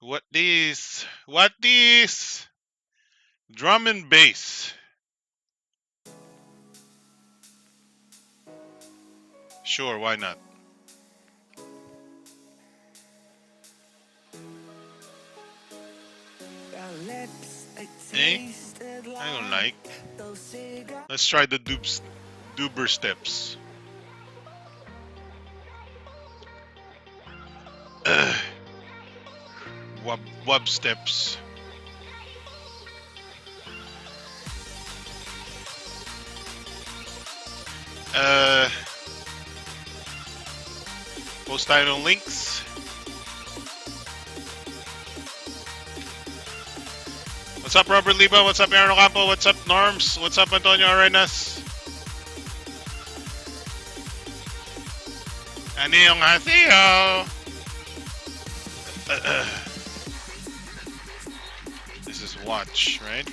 What this? What this? Drum and bass. Sure, why not? Eh? I don't like. Let's try the Duber steps. Wub steps. Post tayo ng links. What's up, Robert Liba? What's up, Aaron Ocampo? What's up, Norms? What's up, Antonio Arenas? Annyeonghaseyo! This is watch, right?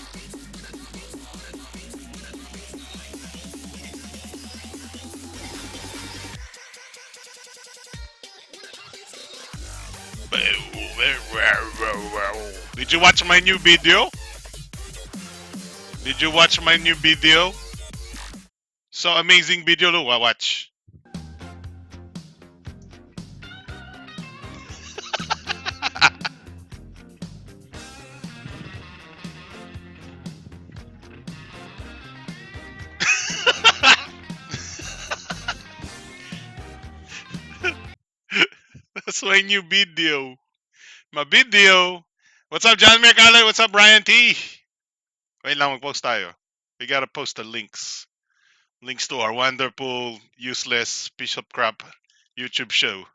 Did you watch my new video? Did you watch my new video? So amazing video, lo. Watch. That's my new video. My video. What's up, John Mercado? What's up, Brian T? Wait lang, mag-post tayo. We gotta post the links. Links to our wonderful, useless, piece of crap YouTube show.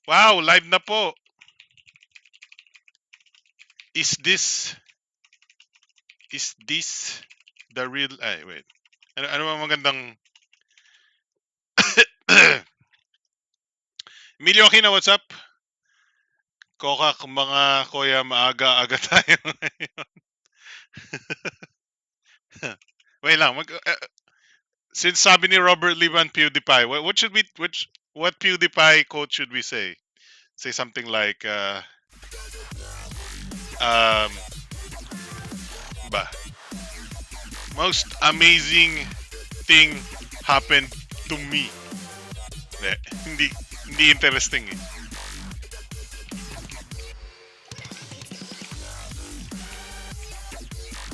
Wow, live na po. Is this the real... Ay, wait. Ano ba magandang... Emilio Aquino, what's up? Kokak, mga kuya, maaga-aga tayo ngayon. Wait lang, since sabi ni Robert Liban PewDiePie, what PewDiePie quote should we say? Say something like, ba, most amazing thing happened to me. Hindi interesting eh.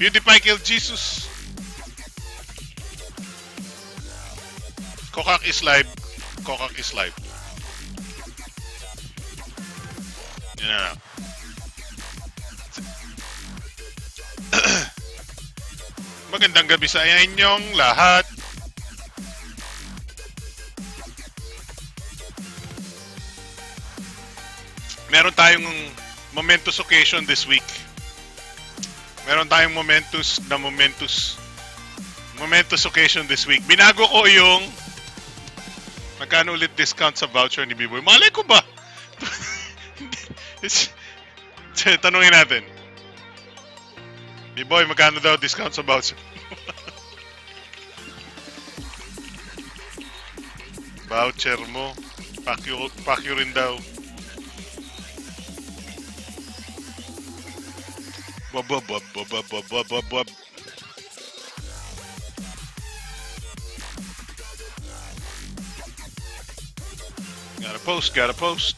PewDiePie killed Jesus. Kokak is live. Kokak is live. Yeah. Magandang gabi sa inyong lahat. Meron tayong momentous occasion this week. Meron tayong momentous occasion this week. Binago ko yung magkano ulit discount sa voucher ni B-Boy. Malay ko ba? Tanungin natin. B-Boy, magkano daw discount sa voucher? Voucher mo. Pakyo rin daw. Bob. Gotta post.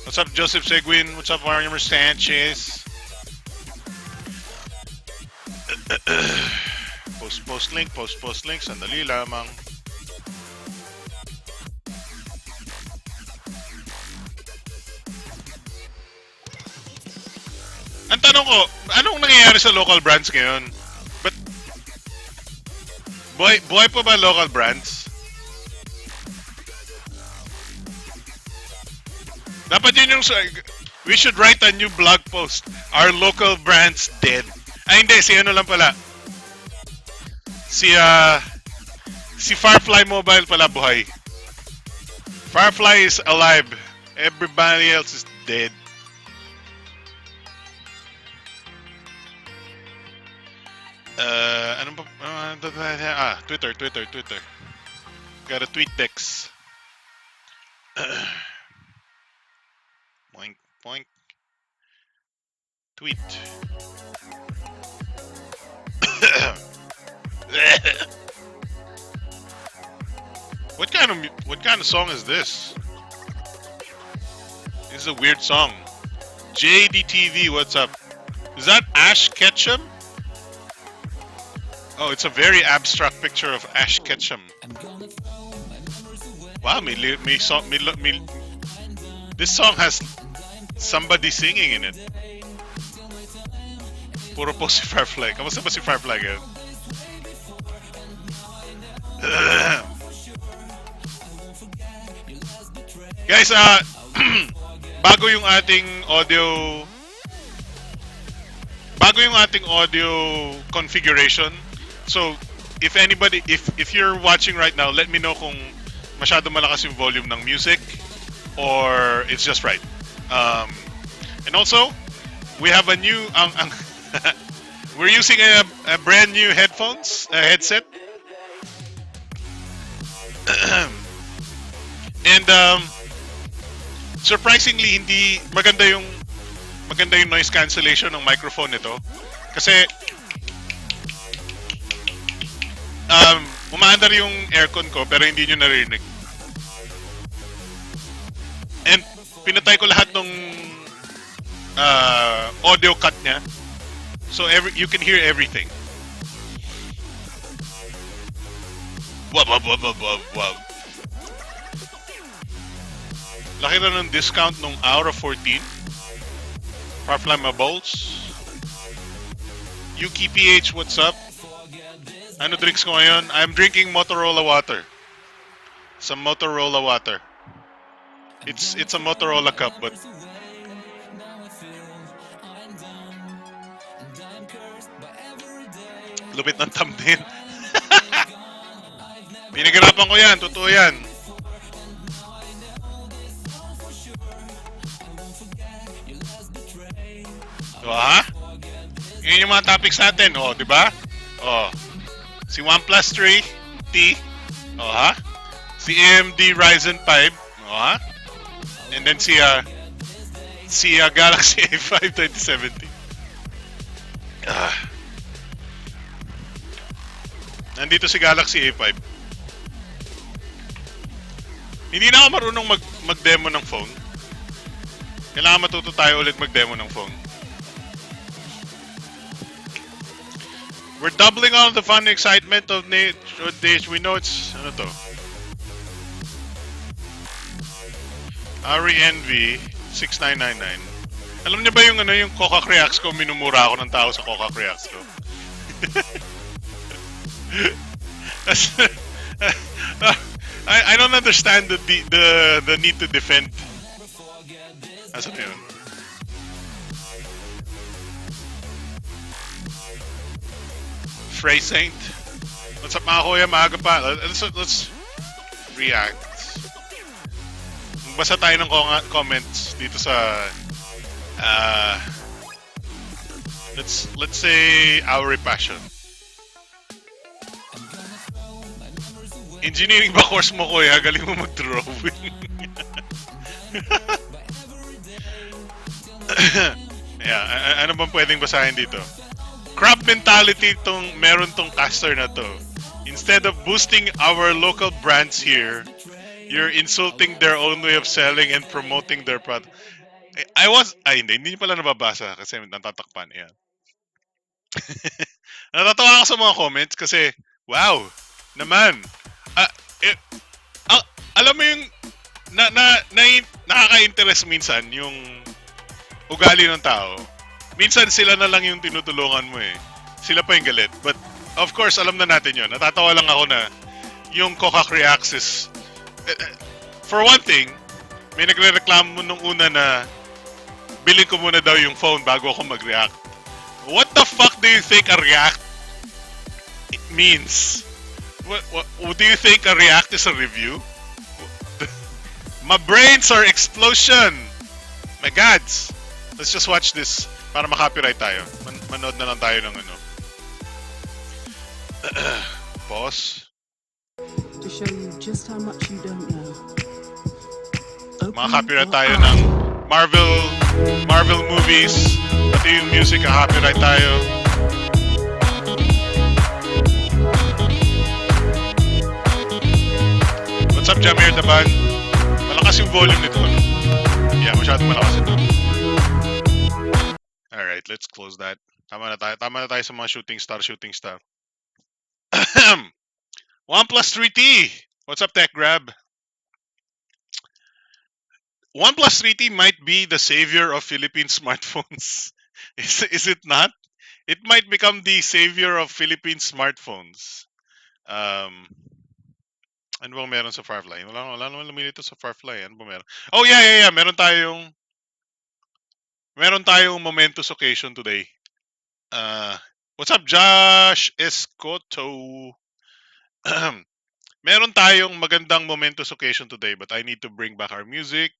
What's up, Joseph Seguin? What's up, Warner Sanchez? Post link. Sandali lamang. Ang tanong ko, anong nangyayari sa local brands ngayon? But buhay pa ba local brands? Dapat yun yung... We should write a new blog post. Our local brands dead. Ay hindi, si ano lang pala. Si Firefly Mobile pala buhay. Firefly is alive. Everybody else is dead. Ano ba? Twitter. Got a tweet text. Boink. Tweet. What kind of song is this? This is a weird song. JDTV, what's up? Is that Ash Ketchum? Oh, it's a very abstract picture of Ash Ketchum. Wow, this song has somebody singing in it. Puro po si Firefly. Kamusta ba si Firefly ngayon? Guys, bago yung ating audio configuration. So, if you're watching right now, let me know kung masyado malakas yung volume ng music or it's just right. And also, we have a new we're using a brand new headset. And surprisingly hindi maganda yung noise cancellation ng microphone nito kasi umaandar yung aircon ko pero hindi nyo narinig. And pinatay ko lahat ng audio cut niya. So you can hear everything. Wow. Laki na ng discount nung Aura 14. Firefly Mabols. Yuki PH, what's up? Ano drinks ko ngayon? I'm drinking Motorola water. Some Motorola water. It's a Motorola cup, but lupit ng thumbnail. Pinaghirapan ko yan, totoo yan. O ha? Yun yung mga topics natin, o, di ba? O, si OnePlus 3T, o ha? Si AMD Ryzen 5, o ha? And then si Galaxy A5 2070. Nandito si Galaxy A5. Hindi na ako marunong mag-demo ng phone. Kailangan matuto tayo ulit mag-demo ng phone. We're doubling on the fun and excitement of days. We know it's ano to? Ari Envy 6999. Alam niyo ba yung yung Coca Creax ko, minumura ako ng tao sa Coca Creax ko. I don't understand the need to defend. Asan na yun? Frey Saint. What's up mga kuya? Maaga pa. Let's react. Magbasa tayo ng comments dito sa let's say our passion. Engineering ba course mo kuya? Galing mo mag-drawing. Yeah, ano bang pwedeng basahin dito? Crab mentality meron tong caster na to. Instead of boosting our local brands here, you're insulting their own way of selling and promoting their product. Hindi pala nababasa kasi natatakpan. Yan. Natatawa ako sa mga comments kasi, wow, naman. Alam mo yung nakaka-interest minsan yung ugali ng tao. Minsan sila na lang yung tinutulungan mo eh. Sila pa yung galit. But of course, alam na natin yun. Natatawa lang ako na yung Coca Creax is for one thing, may nagre-reklamo nung una na bilhin ko muna daw yung phone bago ako mag-react. What the fuck do you think a react means? What do you think a react is a review? My brains are explosion! My gods! Let's just watch this para makopyright tayo. Manood na lang tayo ng ano. Pause. To show you just how much you don't know. Makakopyright tayo ng Marvel Marvel movies, pati yung music, copyright tayo. What's up, Jamir Daban? Malakas yung volume nito, ano? Yeah, masyadong malakas ito. Alright, let's close that. Tama na tayo sa mga shooting star. OnePlus 3T. What's up, Tech Grab? OnePlus 3T might be the savior of Philippine smartphones. Is it not? It might become the savior of Philippine smartphones. Ano bang meron sa Firefly? Wala naman lumilito sa Firefly. Ano ba meron? Oh, yeah. Meron tayong momentous occasion today. What's up, Josh Escoto? Meron tayong magandang momentous occasion today, but I need to bring back our music.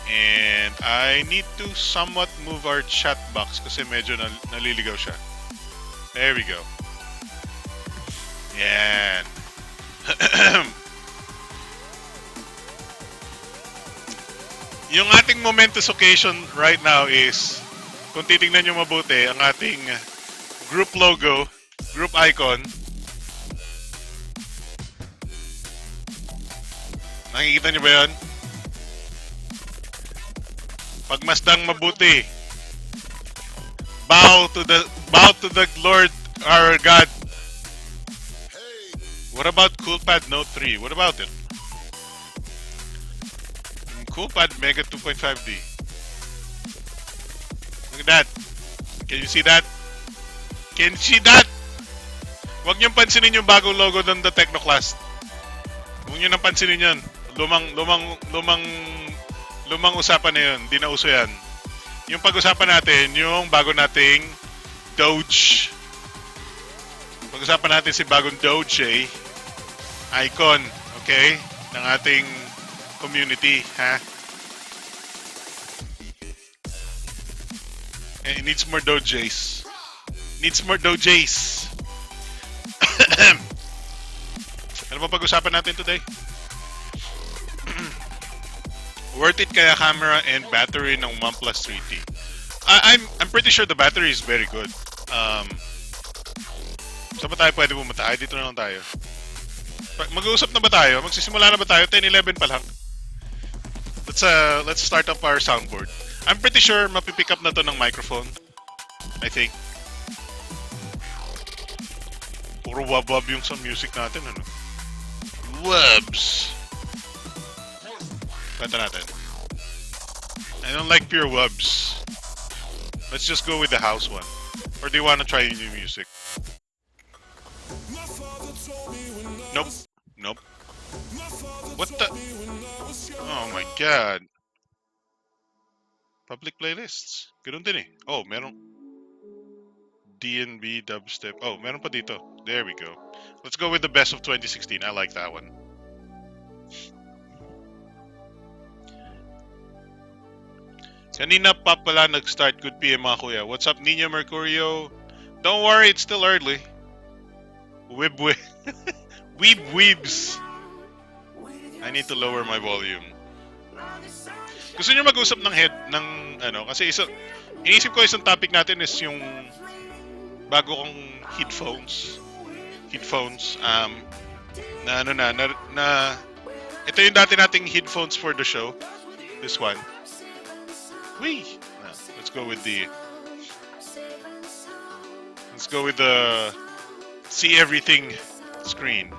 And I need to somewhat move our chat box kasi medyo naliligaw siya. There we go. Yan. Yung ating momentous occasion right now is, kung titingnan nyo mabuti, ang ating group logo, group icon. Nakikita nyo ba yun? Pagmasdang mabuti. Bow to the Lord our God. What about CoolPad Note 3? What about it? CoolPad Mega 2.5D. Look at that. Can you see that? Can you see that? Huwag niyong pansinin yung bagong logo ng The Techno Class. Huwag niyo nang pansinin yan. Lumang usapan na yun. Hindi na uso yan. Yung pag-usapan natin, yung bago nating Doge. Pag-usapan natin si bagong Doge icon, okay? Ng ating community, ha? And it needs more Doges. Needs more Doges. Ano ba pag-usapan natin today? Worth it kaya camera and battery ng OnePlus 3T? I'm pretty sure the battery is very good. Saan ba tayo pwede pumunta? Ay, dito na lang tayo. Mag-uusap na ba tayo? Magsisimula na ba tayo? 10:11 pa lang. Let's start up our soundboard. I'm pretty sure mapipick up na to ng microphone. I think. Puro wab-wab yung sa music natin, ano? Wabs! Kwenta natin. I don't like pure wubs. Let's just go with the house one. Or do you want to try new music? Nope. What the? Oh my god. Public playlists. Ganun din eh. Oh, meron. D&B dubstep. Oh, meron pa dito. There we go. Let's go with the best of 2016. I like that one. Kanina pa pala nag-start. Good PM mga kuya. What's up, Nina Mercurio? Don't worry, it's still early. Weebs. I need to lower my volume. Gusto niyo mag-usap ng kasi inisip ko isang topic natin is yung bago kong headphones. Ito yung dati nating headphones for the show. This one. Let's go with the see everything screen.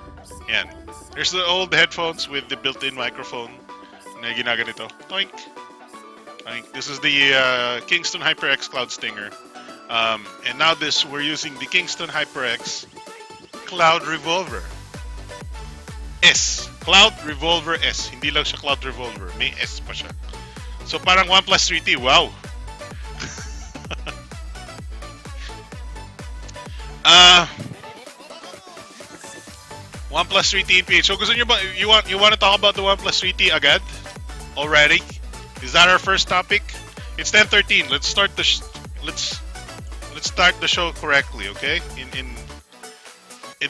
Yan. There's the old headphones with the built-in microphone na ginaganito. Toink. This is the Kingston HyperX Cloud Stinger. And now we're using the Kingston HyperX Cloud Revolver S. Cloud Revolver S. Hindi lang siya Cloud Revolver. May S pa siya. So parang OnePlus 3T. Wow. OnePlus 3T PH. So gusto niyo ba you want to talk about the OnePlus 3T agad? Already? Is that our first topic? It's 10:13. Let's start the show correctly, okay? In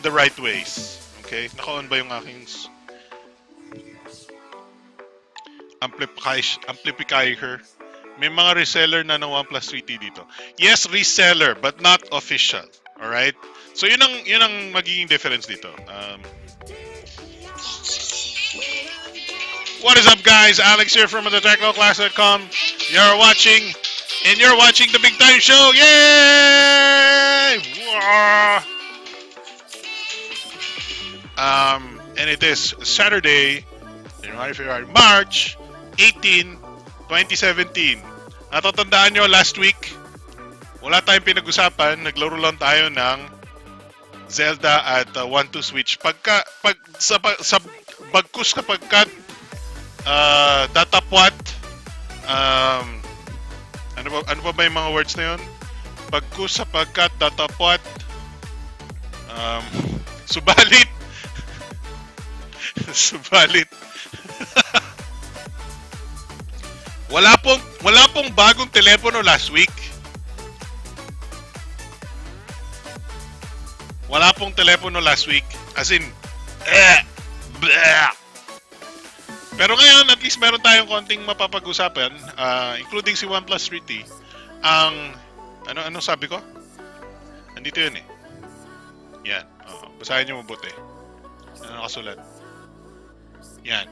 the right ways. Okay? Naka-on ba yung aking amplifier? May mga reseller na ng OnePlus 3T dito. Yes, reseller, but not official. Alright? So, yun ang magiging difference dito. What is up, guys? Alex here from TheTechnoClass.com. You're watching the Big Time Show. Yay! And it is Saturday, March 18, 2017. Natatandaan nyo, last week, wala tayong pinag-usapan. Naglaro lang tayo ng Zelda at 1-2 Switch. Sa bagkus kapagkat datapwat, ano pa ba yung mga words na yun? Bagkus sapagkat datapwat, subalit, subalit. Wala pong bagong telepono last week. Wala pong telepono last week. As in, bleh. Pero ngayon, at least meron tayong konting mapapag-usapan, including si OnePlus 3T. Ano sabi ko? Andito yun eh. Yan. Basahin nyo mabuti. Ano nakasulat? Yan.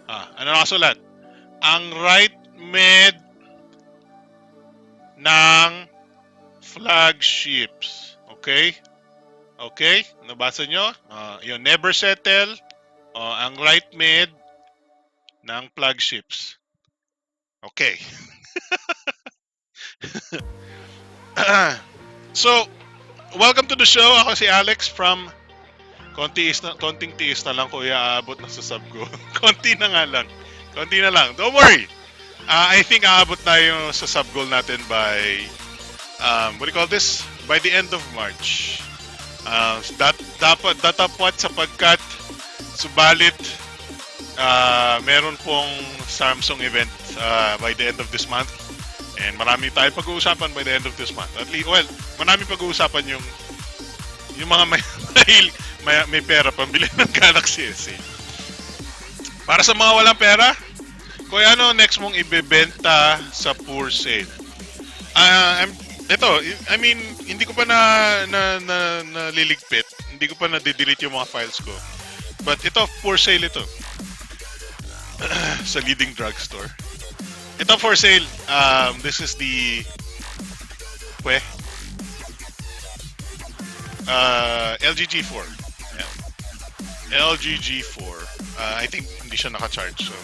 Ano nakasulat? Ang right mid ng flagships. Okay? Okay? Nabasa nyo? Yun, never settle. Ang right mid ng flagships. Okay. So, welcome to the show. Ako si Alex from konting tiis na lang ko iaabot na sa sub ko. Konti na nga lang. Konti na lang. Don't worry. I think aabot tayo sa sub goal natin by what do you call this? By the end of March. Datapwat sapagkat subalit meron pong Samsung event by the end of this month. And marami tayo pag-uusapan by the end of this month. At least, well, marami pag-uusapan yung mga may pera pambili ng Galaxy S. Para sa mga walang pera, kung ano next mong ibebenta sa for sale. Hindi ko pa naliligpit. Hindi ko pa na-delete yung mga files ko. But ito, for sale ito. Sa leading drugstore. Ito for sale. This is the LG G4. Yeah. LG G4. I think hindi siya naka-charge. So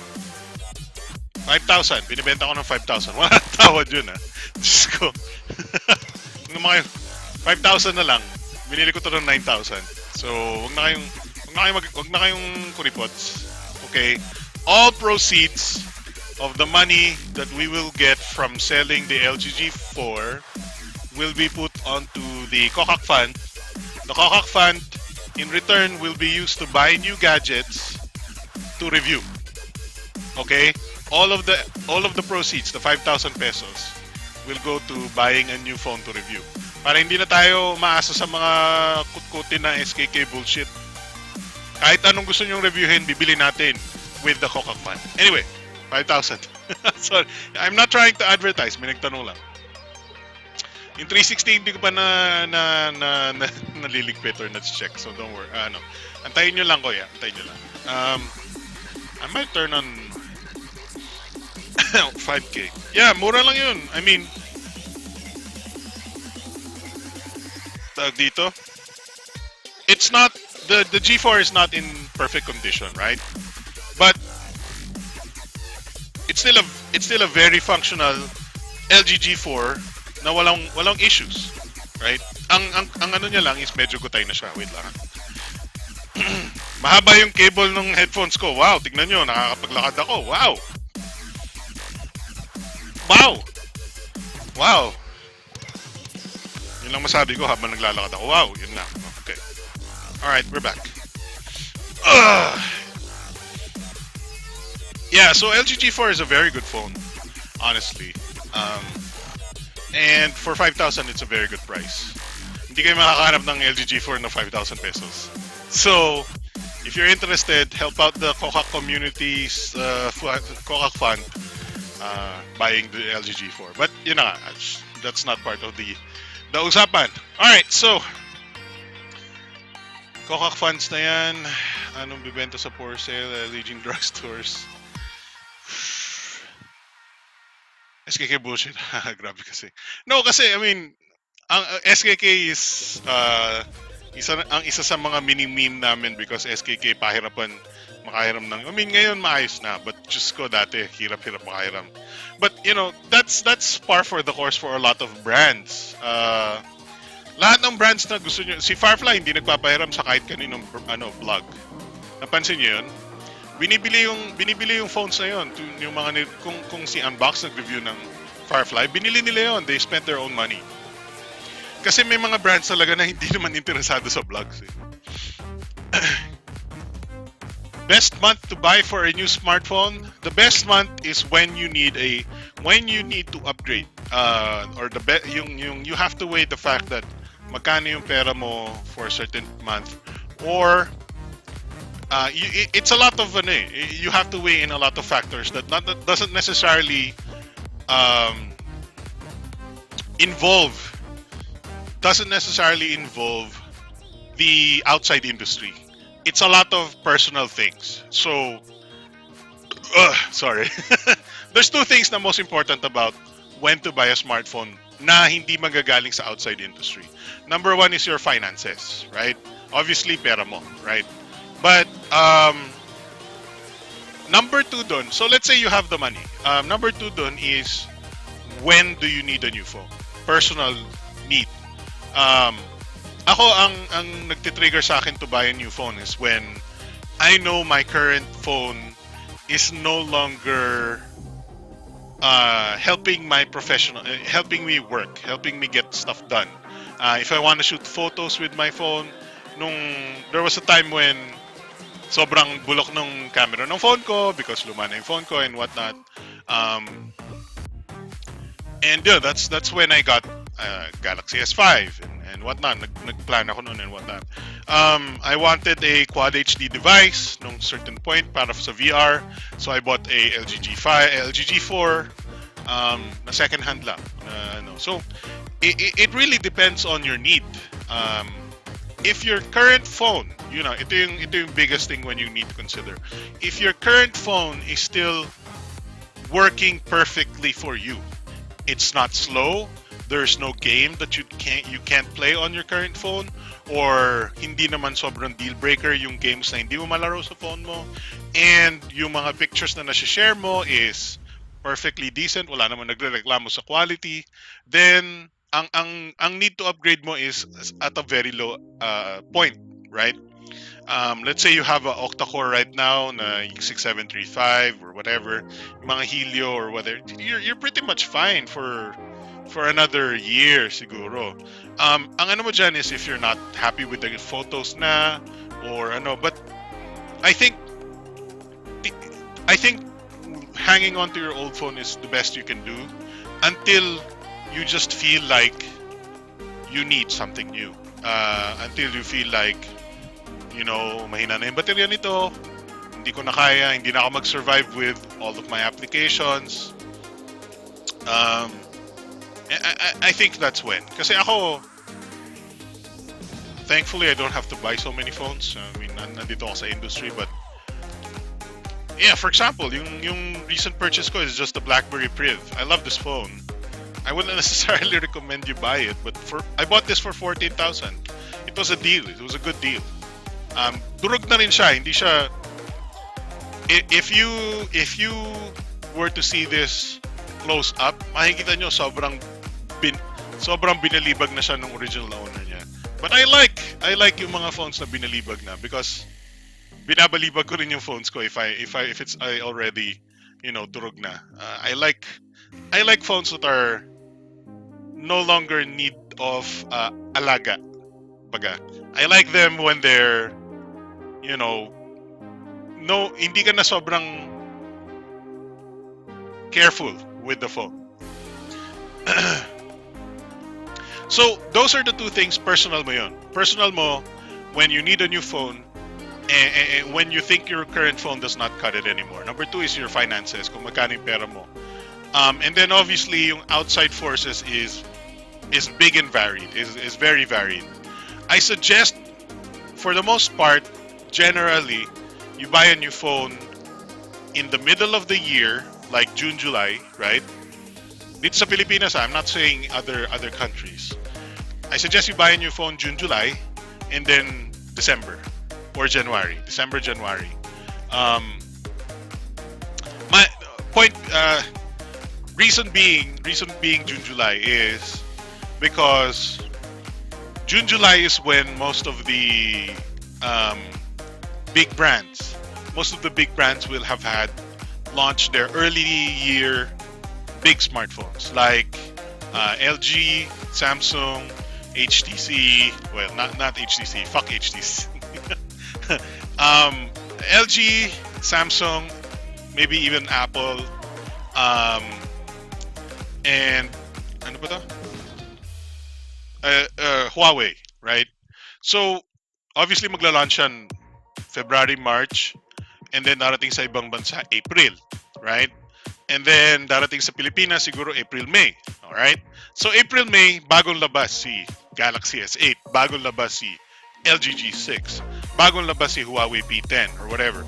5,000. Binibenta ko ng 5,000. Wala tawad yun, ha. Diyos ko. 5,000 na lang. Binili ko to ng 9,000. So, wag na kayong kuripots. Okay? All proceeds of the money that we will get from selling the LG G4 will be put onto the Kokak Fund. The Kokak Fund, in return, will be used to buy new gadgets to review. Okay? All of the proceeds, the 5,000 pesos, will go to buying a new phone to review. Para hindi na tayo maasa sa mga kutkutin na SKK bullshit. Kahit anong gusto nyong reviewin, bibili natin with the Kokak Fund. Anyway, 5,000. Sorry, I'm not trying to advertise. May nagtanong lang. Yung 360 hindi ko pa naliligpit or na-check. So don't worry. Antayin nyo lang, kuya. Antayin nyo lang. I might turn on 5K. Yeah, mura lang yun. I mean, dito, it's not, the G4 is not in perfect condition, right? But it's still a very functional LG G4 na walang issues, right? Ang ano niya lang is medyo gutay na siya. Wait lang. Mahaba yung cable ng headphones ko. Wow, tignan nyo, nakakapaglakad ako. Wow. Wow! Wow! Yun lang masabi ko habang naglalakad ako. Wow! Yun lang. Okay. Alright, we're back. Yeah, so LG G4 is a very good phone, honestly. And for 5,000, it's a very good price. Hindi kayo makakahanap ng LG G4 na 5,000 pesos. So, if you're interested, help out the Kokak community's Kokak Fund. buying the LG G4. But that's not part of the usapan. All right, so Kokak funds na yan. Anong bibenta sa for sale? Leading drugstores. SKK bullshit. Grabe kasi. No, kasi I mean, ang SKK is isa sa mga mini-meme namin because SKK pahirapan makahiram ng. I mean, ngayon maayos na, but just ko dati hirap-hirap makahiram. But that's par for the course for a lot of brands. Lahat ng brands na gusto nyo, si Firefly hindi nagpapahiram sa kahit kaninong vlog. Napansin niyo 'yun? Binibili yung phones na 'yon, yung mga kung si Unbox nag-review ng Firefly, binili nila 'yon. They spent their own money. Kasi may mga brands talaga na hindi naman interesado sa vlogs. Best month to buy for a new smartphone? The best month is when you need to upgrade. Or you have to weigh the fact that magkano yung pera mo for a certain month, or it's a lot of you have to weigh in a lot of factors that doesn't necessarily involve the outside industry. It's a lot of personal things. So sorry. There's two things na most important about when to buy a smartphone na hindi magagaling sa outside industry. Number one is your finances, right? Obviously, pera mo, right? But number two dun, so let's say you have the money. Number two dun is when do you need a new phone? Personal need. Ako, ang nagtitrigger sa akin to buy a new phone is when I know my current phone is no longer helping me work, helping me get stuff done. If I want to shoot photos with my phone, there was a time when sobrang bulok ng camera ng phone ko because luma na yung phone ko and whatnot. And yeah, that's when I got Galaxy S5 and whatnot. Nagplan ako noon and whatnot. I wanted a Quad HD device nung certain point para sa VR. So I bought a LG G4 na second hand lang. So it really depends on your need. If your current phone, ito yung biggest thing when you need to consider. If your current phone is still working perfectly for you, it's not slow, there's no game that you can't play on your current phone, or hindi naman sobrang deal breaker yung games na hindi mo malaro sa phone mo, and yung mga pictures na nasi-share mo is perfectly decent, wala naman nagrereklamo sa quality, then ang need to upgrade mo is at a very low point, right? Let's say you have an octa-core right now na 6735 or whatever, mga Helio or whatever, you're pretty much fine for another year siguro. Ang mo dyan is if you're not happy with the photos na or but I think hanging on to your old phone is the best you can do until you just feel like you need something new. Until you feel like mahina na yung baterya nito, hindi ko na kaya, hindi na ako mag-survive with all of my applications. I think that's when. Kasi ako, thankfully, I don't have to buy so many phones. I mean, nandito ako sa industry, but yeah, for example, yung recent purchase ko is just a BlackBerry Priv. I love this phone. I wouldn't necessarily recommend you buy it, but I bought this for 14,000. It was a deal. It was a good deal. Durog na rin siya. Hindi siya. If you were to see this close up, makikita nyo sobrang binalibag na siya ng original owner niya. But I like yung mga phones na binalibag na because binabalibag ko rin yung phones ko if it's already durog na. I like phones that are no longer in need of alaga. Baga. I like them when they're hindi ka na sobrang careful with the phone. So those are the two things. Personal mo yun. Personal mo when you need a new phone and when you think your current phone does not cut it anymore. Number two is your finances. Kung magkano yung pera mo. And then obviously yung outside forces is big and varied, is very varied. I suggest for the most part, generally, you buy a new phone in the middle of the year, like June, July, right? Dito sa Pilipinas, I'm not saying other countries. I suggest you buy a new phone June, July, and then December or January. December, January. Um, my point, reason being June, July is because June, July is when most of the um, big brands, most of the big brands will have had launched their early year big smartphones like LG, Samsung, HTC. Well, not HTC. Fuck HTC. LG, Samsung, maybe even Apple, um, and ano ba to? Huawei, right? So obviously magla-launch yan February, March, and then darating sa ibang bansa April, right? And then darating sa Pilipinas siguro April, May. Alright? So April, May, bagong labas si Galaxy S8, bagong labas si LG G6, bagong labas si Huawei P10 or whatever.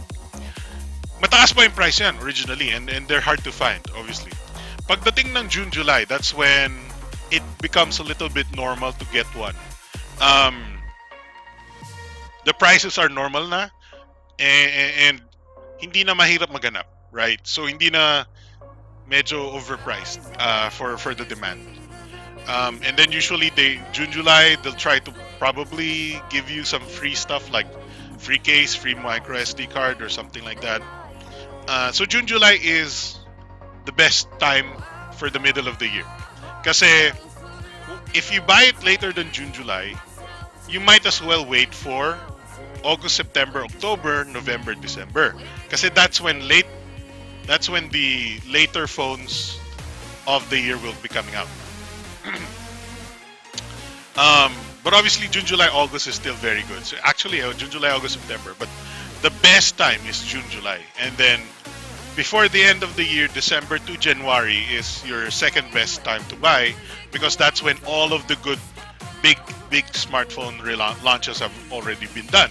Mataas pa yung price yan originally and they're hard to find, obviously. Pagdating ng June, July, that's when it becomes a little bit normal to get one. Um, the prices are normal na and hindi na mahirap maganap, right? So hindi na medyo overpriced for the demand. And then usually June, July, they'll try to probably give you some free stuff like free case, free micro SD card or something like that. So June, July is the best time for the middle of the year. Kasi if you buy it later than June, July, you might as well wait for August, September, October, November, December. Kasi that's when the later phones of the year will be coming out. But obviously June, July, August is still very good. So actually June, July, August, September. But the best time is June, July. And then before the end of the year, December to January is your second best time to buy because that's when all of the good big smartphone launches have already been done.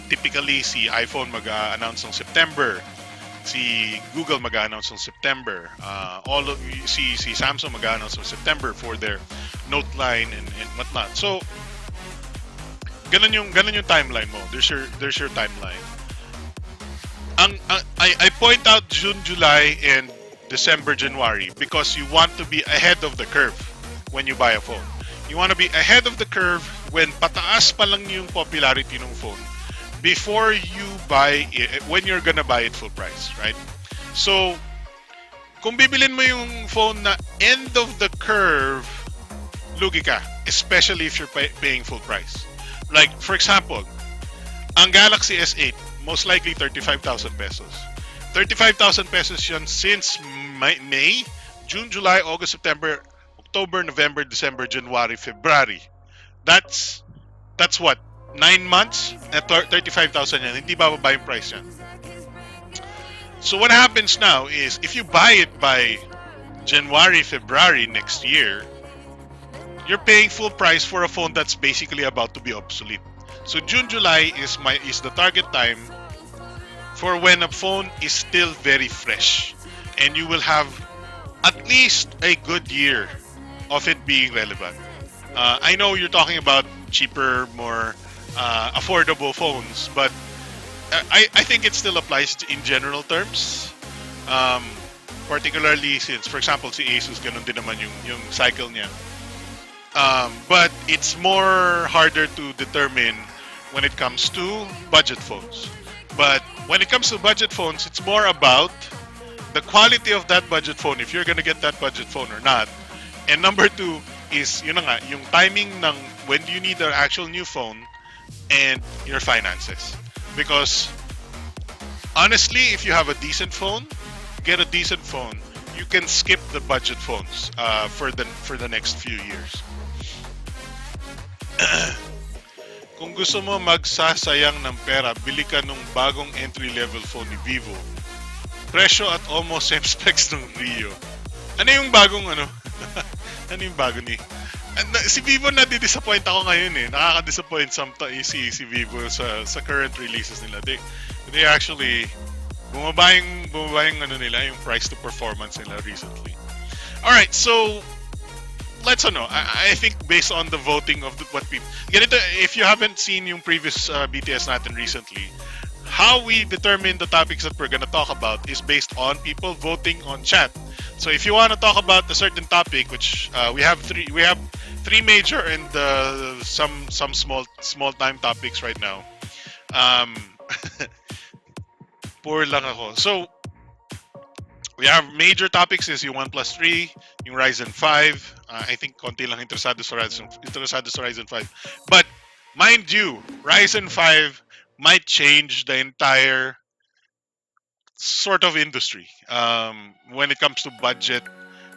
Typically, si iPhone mag-announce ng September, si Google mag-announce ng September, si Samsung mag-announce ng September for their Note line and whatnot. So, ganun yung timeline mo. There's your timeline. I point out June, July, and December, January because you want to be ahead of the curve when you buy a phone. You want to be ahead of the curve when pataas pa lang yung popularity ng phone before you buy it, when you're gonna buy it full price, right? So, kung bibilin mo yung phone na end of the curve, lugi ka, especially if you're paying full price. Like, for example, ang Galaxy S8, most likely 35,000 pesos. 35,000 pesos yan since May, June, July, August, September, October, November, December, January, February. That's what? 9 months at 35,000 yan. Hindi bababa yung price yan. So what happens now is if you buy it by January, February next year, you're paying full price for a phone that's basically about to be obsolete. So June, July is the target time for when a phone is still very fresh and you will have at least a good year of it being relevant. I know you're talking about cheaper, more affordable phones, but I think it still applies in general terms. Particularly since, for example, si Asus, ganun din naman yung cycle niya. But it's more harder to determine when it comes to budget phones. But when it comes to budget phones, it's more about the quality of that budget phone, if you're gonna get that budget phone or not. And number two is, yun na nga, yung timing ng when do you need an actual new phone and your finances. Because honestly, if you have a decent phone, get a decent phone. You can skip the budget phones for the next few years. Kung gusto mo magsasayang ng pera, bili ka nung bagong entry-level phone ni Vivo. Presyo at almost same specs ng Rio. Ano yung bagong ano? Ano yung bago ni? Si Vivo na-disappoint ako ngayon eh. Nakaka-disappoint si Vivo sa current releases nila. They actually bumaba yung ano nila, yung price to performance nila recently. All right, so let's know. I think based on the voting of what people ganito, if you haven't seen yung previous BTS natin recently, how we determine the topics that we're gonna talk about is based on people voting on chat. So if you want to talk about a certain topic, which we have three major and some small time topics right now. Poor lang ako. So we have major topics is yung OnePlus 3, yung Ryzen 5. I think konti lang interesado sa Ryzen 5. But mind you, Ryzen 5 might change the entire sort of industry when it comes to budget.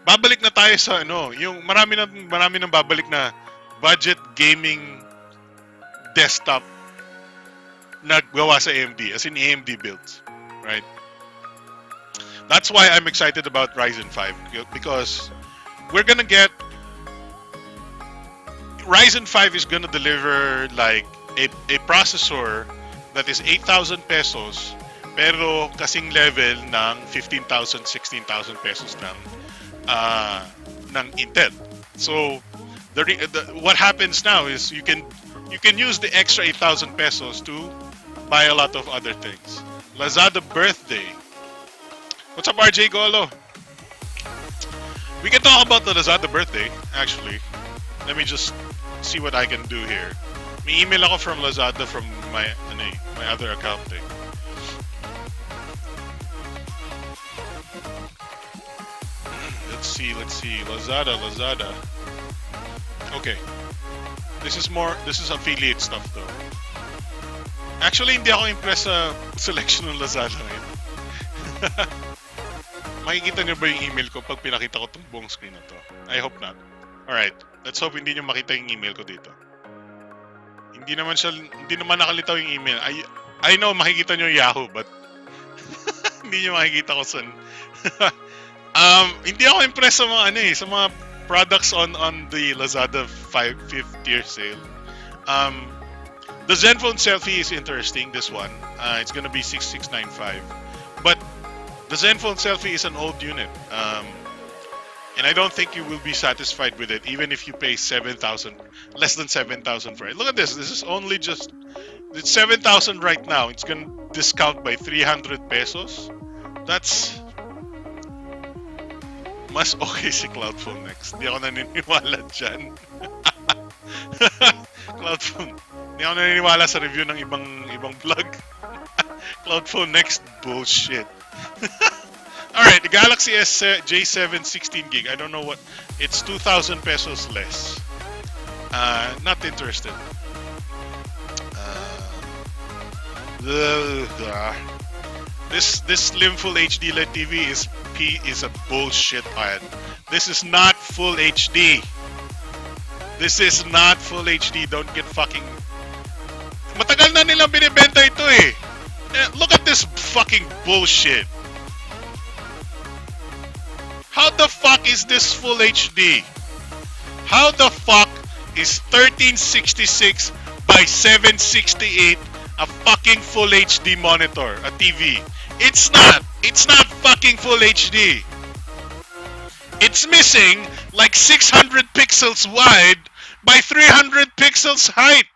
Babalik na tayo sa ano, yung marami nang babalik na budget gaming desktop na gawa sa AMD, as in AMD builds, right? That's why I'm excited about Ryzen 5 because we're gonna get Ryzen 5 is gonna deliver like a processor that is 8,000 pesos pero kasing level ng 15,000, 16,000 pesos ng Intel. So what happens now is you can use the extra 8,000 pesos to buy a lot of other things. Lazada birthday. What's up, RJ Golo? We can talk about the Lazada birthday, actually. Let me just see what I can do here. May email ako from Lazada from my other account. Let's see. Lazada. Okay. This is affiliate stuff though. Actually, hindi ako impressed sa selection ng Lazada ngayon. Makikita niyo ba yung email ko pag pinakita ko itong buong screen na to? I hope not. Alright, let's hope hindi niyo makita yung email ko dito. Hindi naman nakalitaw yung email. I know makikita niyo Yahoo, but hindi niyo makikita ko saan. Hindi ako impressed sa mga products on the Lazada 5th tier sale. The Zenfone selfie is interesting, this one. It's gonna be 6695. But the Zenfone selfie is an old unit. And I don't think you will be satisfied with it, even if you pay less than 7,000 for it. Look at this. This is only it's 7,000 right now. It's gonna discount by 300 pesos. That's mas okay si Cloudphone Next. Hindi ako naniniwala dyan. Cloudphone. Hindi ako naniniwala sa review ng ibang vlog. Cloudphone Next bullshit. Alright, the Galaxy J7 16GB. I don't know what. It's 2,000 pesos less. Not interested. This Slim Full HD LED TV is a bullshit ad. This is not full HD. This is not full HD. Don't get fucking. Matagal na nilang binibenta ito eh. Look at this fucking bullshit. How the fuck is this full HD? How the fuck is 1366 by 768 a fucking full HD monitor, a TV? It's not fucking full HD. It's missing like 600 pixels wide by 300 pixels height.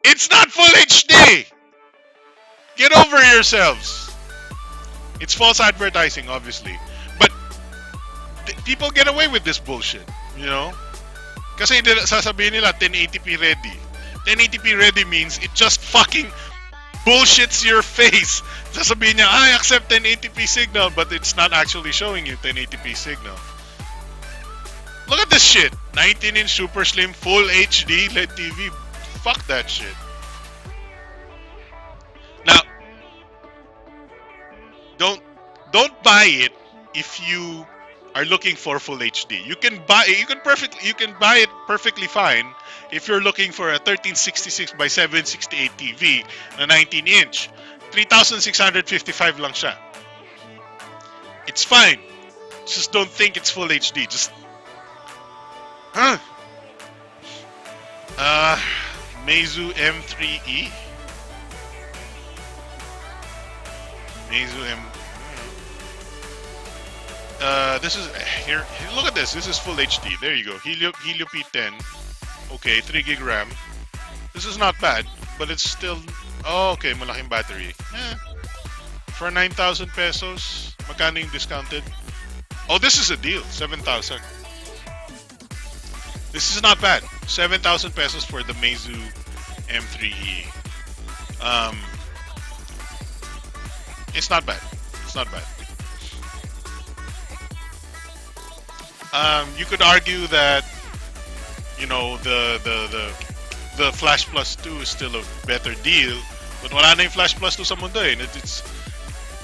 It's not full HD. Get over yourselves. It's false advertising, obviously. But people get away with this bullshit, you know? Kasi sasabihin nila 1080p ready. 1080p ready means it just fucking bullshits your face. Sasabihin niya, I accept 1080p signal, but it's not actually showing you 1080p signal. Look at this shit. 19-inch super slim full HD LED TV. Fuck that shit. Now, don't buy it if you are looking for full HD. You can buy it perfectly fine if you're looking for a 1366 by 768 TV na 19-inch. 3,655 lang siya. It's fine. Just don't think it's full HD. Just huh? Uh Meizu M3E. Meizu M. This is here. Look at this. This is full HD. There you go. Helio P10. Okay, 3 gig RAM. This is not bad, but it's still. Oh, okay, malaking battery. For 9,000 pesos, magkano yung discounted? Oh, this is a deal. 7,000. This is not bad. 7,000 pesos for the Meizu M3E. It's not bad. It's not bad. You could argue that the Flash Plus 2 is still a better deal, but wala na yung Flash Plus 2 sa mundo eh. It's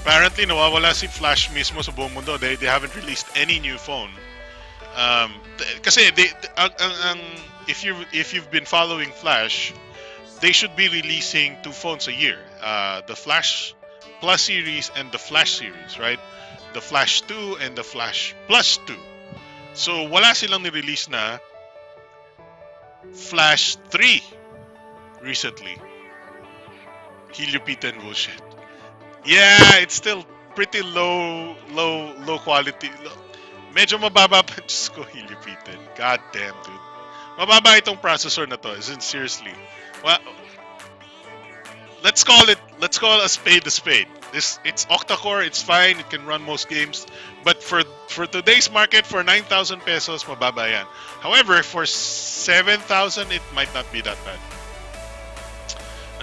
apparently nawawala si Flash mismo sa buong mundo. They haven't released any new phone. Kasi if you've been following Flash, they should be releasing 2 phones a year. The Flash Plus series and the Flash series, right? The Flash 2 and the Flash Plus 2. So wala silang ni-release na Flash 3 recently. Helio P10 bullshit. Yeah, it's still pretty low quality. Medyo mababa pa. Diyos ko, Helio P10. God damn, dude. Mababa itong processor na to. Isn't seriously. Well, let's call a spade a spade. It's octa-core, it's fine, it can run most games, but for today's market, for 9,000 pesos, mababa yan. However, for 7,000, it might not be that bad.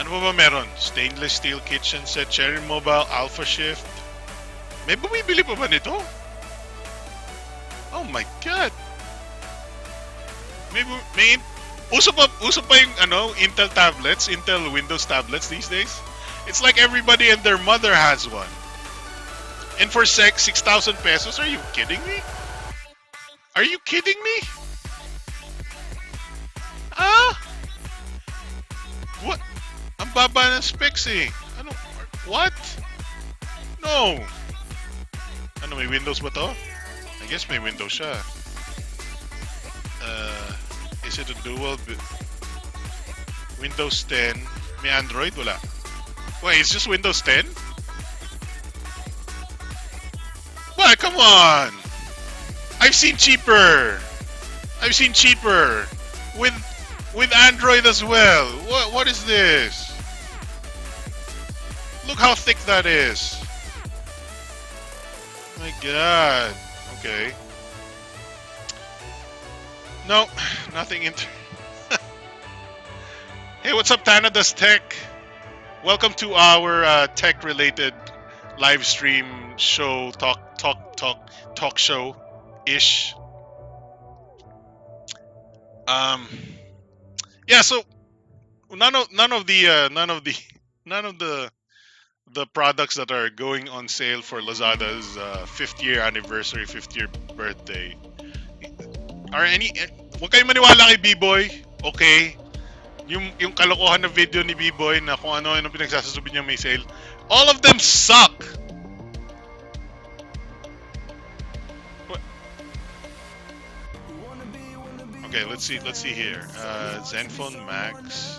Ano ba meron? Stainless steel kitchen set, Cherry Mobile, Alpha Shift. May bumibili pa ba nito? Oh my god. May uso pa yung Intel tablets, Intel Windows tablets these days. It's like everybody and their mother has one. And for 6,000 pesos, are you kidding me? Are you kidding me? What? Ang baba ng specs eh. What? No. May Windows ba to? I guess may Windows siya. Is it a dual? Windows 10. May Android? Wala. Wait, it's just Windows 10? What? Come on! I've seen cheaper! With Android as well. What is this? Look how thick that is. My god. Okay. No, nothing Hey, what's up, Tanadas Tech? Welcome to our tech-related live stream show, talk show ish. Yeah. So none of the products that are going on sale for Lazada's 5th year anniversary, 5th year birthday are any. Huwag kayong maniwala kay B-Boy, okay? Yung kalokohan na video ni B-Boy na kung ano pinagsasasabi niya may sale, all of them suck. What? Okay, let's see here. Zenfone Max.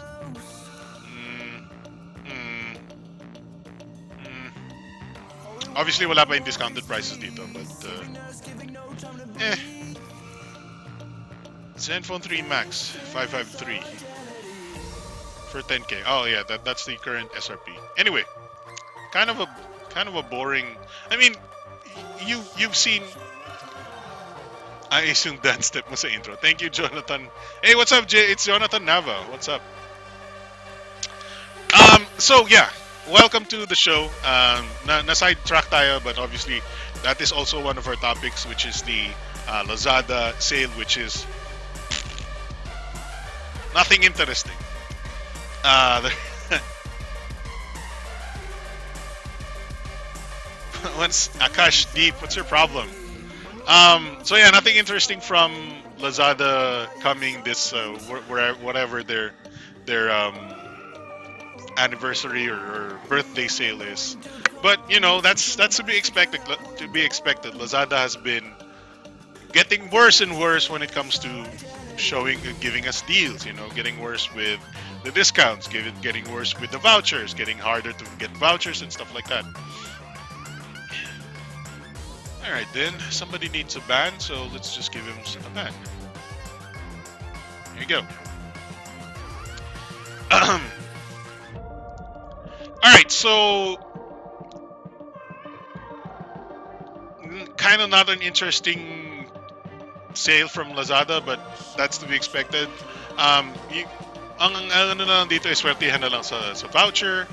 Obviously wala pa yung discounted prices dito, but Zenfone 3 Max 553 for 10K. Oh yeah, that's the current SRP. Anyway, kind of a boring. I mean, you've seen. Ayos yung dance step mo sa intro. Thank you, Jonathan. Hey, what's up, Jay? It's Jonathan Nava. What's up? So yeah, welcome to the show. Na sidetrack tayo, but obviously that is also one of our topics, which is the Lazada sale, which is nothing interesting. Once Akash Deep, what's your problem? So yeah, nothing interesting from Lazada coming this whatever their anniversary or birthday sale is. But that's to be expected. To be expected. Lazada has been getting worse and worse when it comes to giving us deals. Getting worse with the discounts, getting worse with the vouchers, getting harder to get vouchers and stuff like that. All right, then somebody needs a ban, so let's just give him a ban. Here you go. All right, so kind of not an interesting sale from Lazada, but that's to be expected. Ang ano na lang dito is swertihan na lang sa voucher,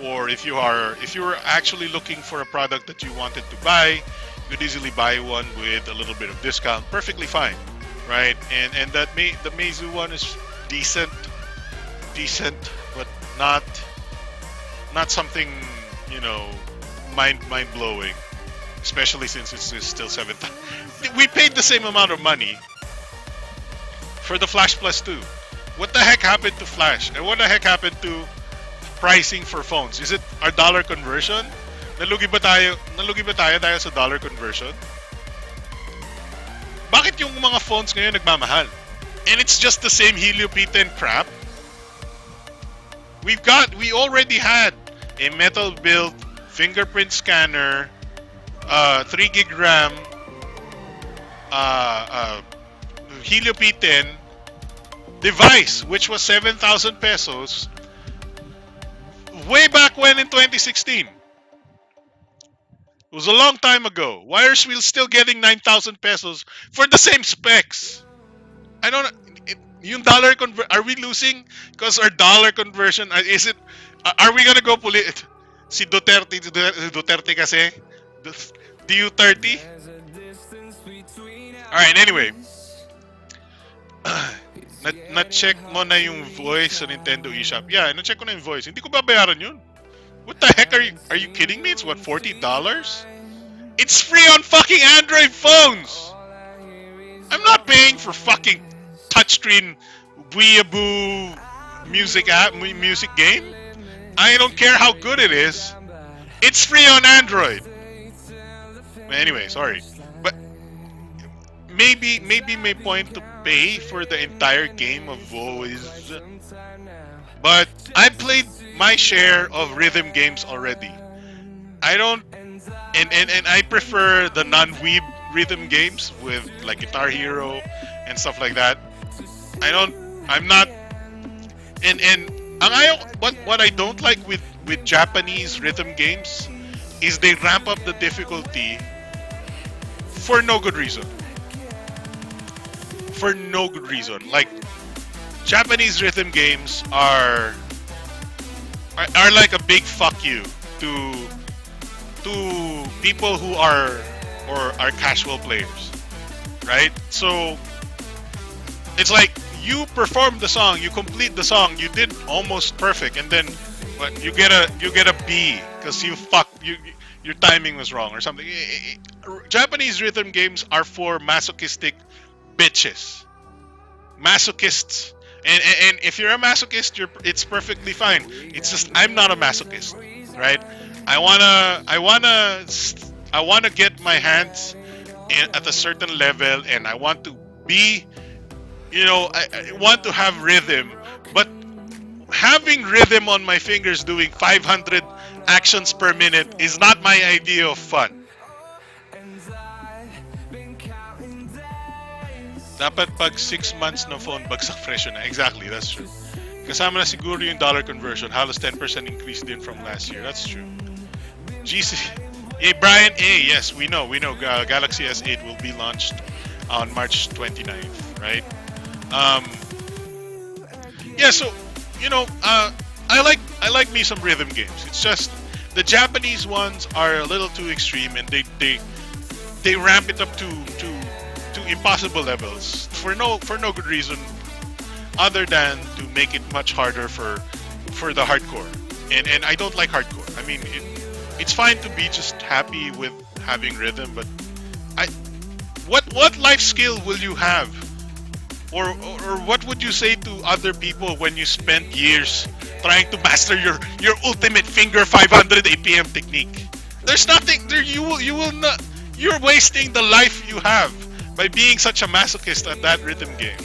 or if you're actually looking for a product that you wanted to buy, you could easily buy one with a little bit of discount, perfectly fine, right? And the Meizu one is decent, but not something mind blowing, especially since it's still 7,000. We paid the same amount of money for the Flash Plus 2. What the heck happened to Flash? And what the heck happened to pricing for phones? Is it our dollar conversion? Nalugi ba tayo dahil sa dollar conversion? Bakit yung mga phones ngayon nagmamahal? And it's just the same Helio P10 crap? We already had a metal built fingerprint scanner, 3 gig RAM, Helio P10 device, which was 7,000 pesos way back when in 2016. It was a long time ago. Why are we still getting 9,000 pesos for the same specs? I don't know. Yung dollar are we losing because our dollar conversion is it? Are we gonna go si Duterte kasi DU30? All right. Anyway, na-check mo na yung voice sa Nintendo eShop. Yeah, na-check ko na yung voice. Hindi ko babayaran yun. What the heck are you kidding me? It's what, $40? It's free on fucking Android phones. I'm not paying for fucking touchscreen weeaboo music game. I don't care how good it is. It's free on Android. Anyway, sorry. But maybe my point to pay for the entire game of Waw is, but I played my share of rhythm games already. I don't, and I prefer the non-weeb rhythm games with like Guitar Hero and stuff like that. I'm not, and what I don't like with Japanese rhythm games is they ramp up the difficulty for no good reason. For no good reason. Like, Japanese rhythm games are like a big fuck you to people who are casual players, right? So it's like you perform the song, you complete the song, you did almost perfect, and then what? You get a B because your timing was wrong or something. Japanese rhythm games are for masochistic bitches, masochists, and if you're a masochist, it's perfectly fine. It's just I'm not a masochist, right? I wanna get my hands at a certain level, and I want to be, I want to have rhythm, but having rhythm on my fingers doing 500 actions per minute is not my idea of fun. Dapat pag 6 months na phone, bagsak presyo na. Exactly, that's true. Kasama na siguro yung dollar conversion. Halos 10% increase din from last year. That's true. GC. Hey, Brian A. Yes, we know. Galaxy S8 will be launched on March 29th, right? Yeah, so, I like me some rhythm games. It's just the Japanese ones are a little too extreme, and they ramp it up to impossible levels for no good reason other than to make it much harder for the hardcore. And I don't like hardcore. I mean, it's fine to be just happy with having rhythm, but What life skill will you have? Or what would you say to other people when you spent years trying to master your ultimate finger 500 APM technique? There's nothing there. You will not. You're wasting the life you have by being such a masochist at that rhythm game.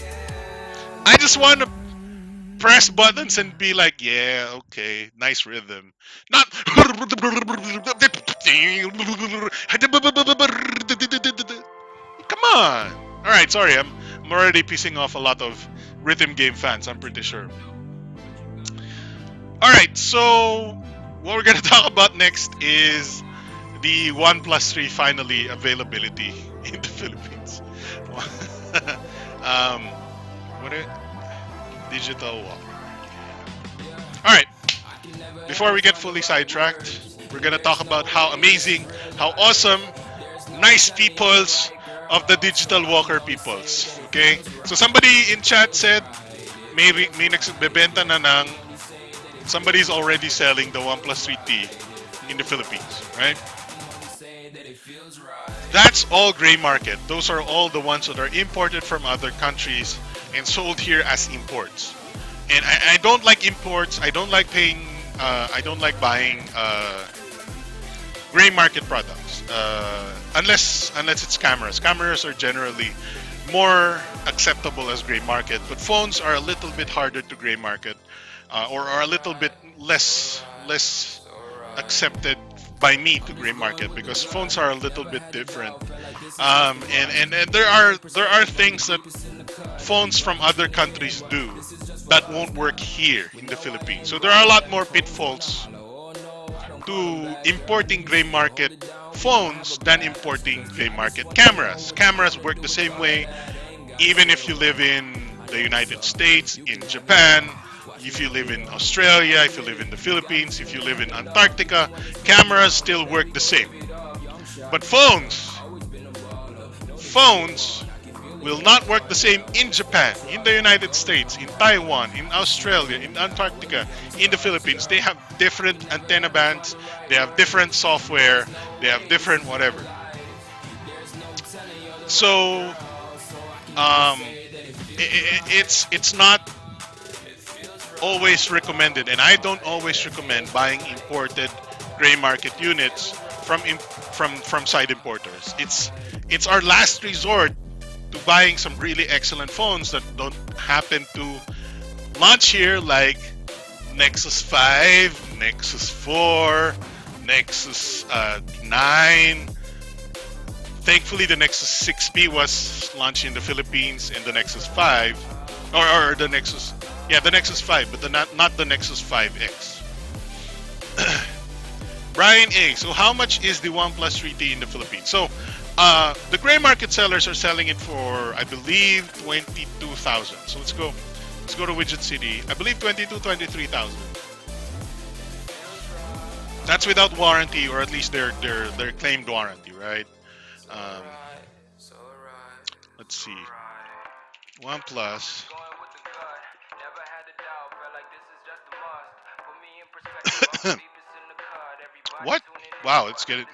I just want to press buttons and be like, yeah, okay, nice rhythm. Not. Come on. All right, sorry, I'm already pissing off a lot of rhythm game fans. I'm pretty sure. All right, so what we're gonna talk about next is the OnePlus 3 finally availability in the Philippines. um, what it? Digital Walk. All right. Before we get fully sidetracked, we're gonna talk about how amazing, how awesome, nice peoples of the digital walker peoples. Okay? So somebody in chat said may nagbebenta na ng somebody's already selling the OnePlus 3T in the Philippines, right? That's all gray market. Those are all the ones that are imported from other countries and sold here as imports. And I don't like imports. I don't like paying. I don't like buying gray market products unless it's cameras. Cameras are generally more acceptable as gray market, but phones are a little bit harder to gray market, or are a little bit less accepted by me to gray market because phones are a little bit different. And there are things that phones from other countries do that won't work here in the Philippines. So there are a lot more pitfalls to importing gray market phones than importing gray market cameras. Cameras work the same way even if you live in the United States, in Japan, if you live in Australia, if you live in the Philippines, if you live in Antarctica, cameras still work the same. But phones will not work the same in Japan, in the United States, in Taiwan, in Australia, in Antarctica, in the Philippines. They have different antenna bands, they have different software, they have different whatever. So it's not always recommended, and I don't always recommend buying imported gray market units from side importers. It's our last resort to buying some really excellent phones that don't happen to launch here, like Nexus 5, Nexus 4, Nexus 9. Thankfully, the Nexus 6P was launched in the Philippines, and the Nexus 5, or the Nexus, yeah, the Nexus 5, but not the Nexus 5X. Brian A. So how much is the OnePlus 3T in the Philippines? So the gray market sellers are selling it for, I believe, 22,000. So let's go to Widget City. I believe 23,000. That's without warranty, or at least their claimed warranty, right? Let's see. OnePlus. What? Wow, let's get it.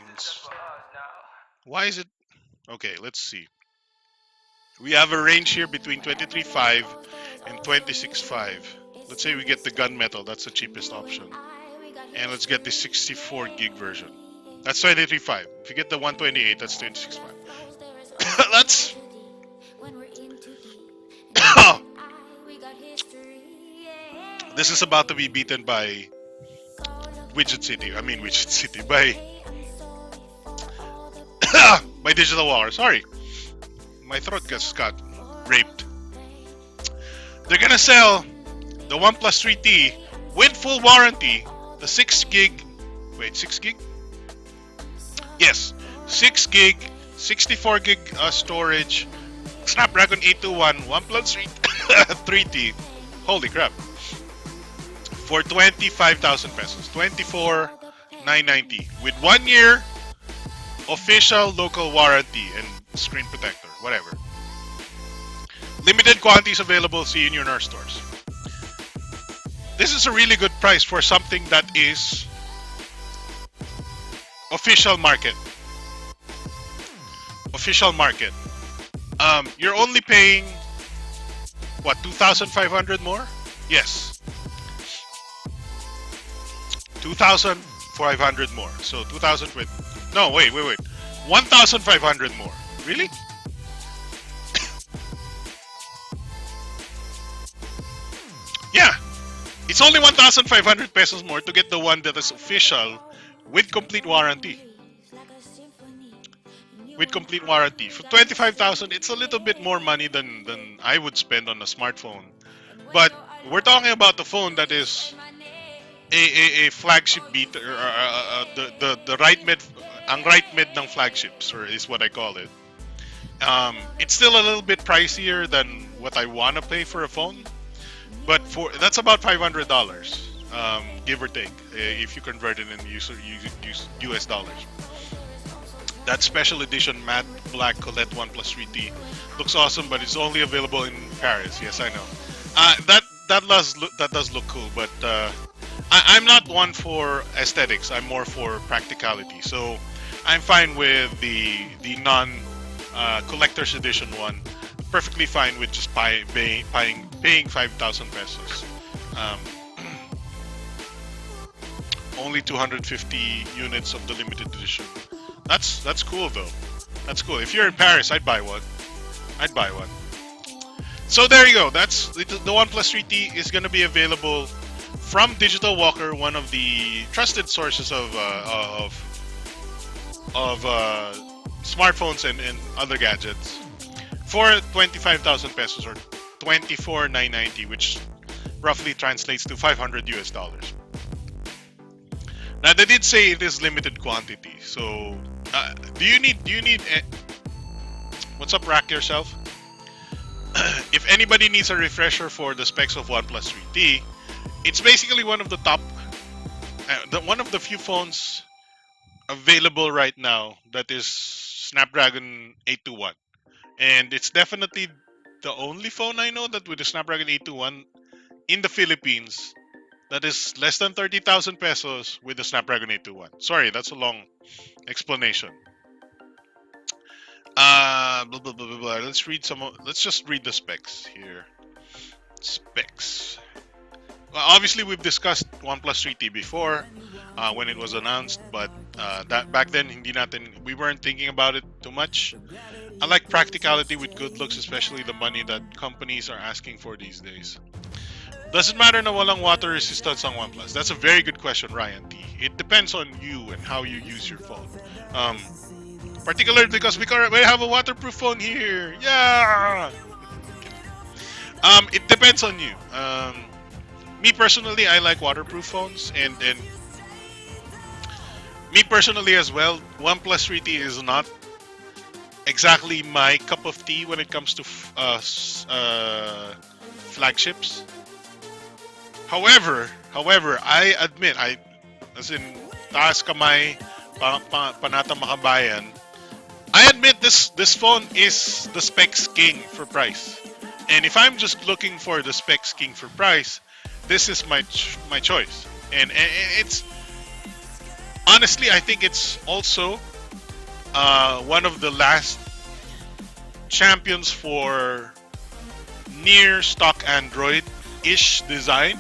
Why is it? Okay, let's see. We have a range here between 23.5 and 26.5. Let's say we get the gunmetal. That's the cheapest option. And let's get the 64 gig version. That's 23.5. If you get the 128, that's 26.5. That's... This is about to be beaten by Widget City. I mean Widget City. By Digital Walker. Sorry. My throat just got raped. They're gonna sell the OnePlus 3T with full warranty. The 6 gig. Wait, 6 gig? Yes. 6 gig, 64 gig storage, Snapdragon 821, OnePlus 3T. Holy crap. For 25,000 pesos. 24,990. With 1 year official local warranty and screen protector. Whatever. Limited quantities available. See you in our stores. This is a really good price for something that is official market. Official market. You're only paying what, 2,500 more? Yes, 2,500 more. So 2,000 with no, wait, 1,500 more. Really? Yeah, it's only 1,500 pesos more to get the one that is official with complete warranty. With complete warranty for 25,000, it's a little bit more money than I would spend on a smartphone. But we're talking about a phone that is a flagship beat, or the right mid, ang right mid ng flagships, or is what I call it. It's still a little bit pricier than what I want to pay for a phone, but for that's about $500, give or take, if you convert it in US dollars. That special edition matte black Colette OnePlus 3T looks awesome, but it's only available in Paris. Yes, I know. That does look cool, but I'm not one for aesthetics. I'm more for practicality. So I'm fine with the non collector's edition one. Perfectly fine with just paying 5,000 pesos. Um, only 250 units of the limited edition. That's cool though. That's cool. If you're in Paris, I'd buy one. I'd buy one. So there you go. That's the OnePlus 3T is going to be available from Digital Walker, one of the trusted sources of smartphones and other gadgets, for 25,000 pesos, or 24,990, which roughly translates to 500 US dollars. Now they did say it is limited quantity. So do you need what's up, Rack yourself? If anybody needs a refresher for the specs of OnePlus 3T, it's basically one of the top, one of the few phones available right now that is Snapdragon 821, and it's definitely the only phone I know that with the Snapdragon 821 in the Philippines that is less than 30,000 pesos with the Snapdragon 821. Sorry, that's a long explanation. Blah, blah, blah, blah, blah. Let's just read the specs here. Specs. Well, obviously, we've discussed OnePlus 3T before when it was announced, but that back then we weren't thinking about it too much. I like practicality with good looks, especially the money that companies are asking for these days. Does it matter na walang water resistance on OnePlus? That's a very good question, Ryan T. It depends on you and how you use your phone. Particularly because we have a waterproof phone here. Yeah. It depends on you. Me personally, I like waterproof phones, and me personally as well. OnePlus 3T is not exactly my cup of tea when it comes to flagships. However, I admit, as in taas kamay, panata makabayan, I admit this phone is the specs king for price. And if I'm just looking for the specs king for price, this is my choice. And it's honestly, I think it's also one of the last champions for near stock Android-ish design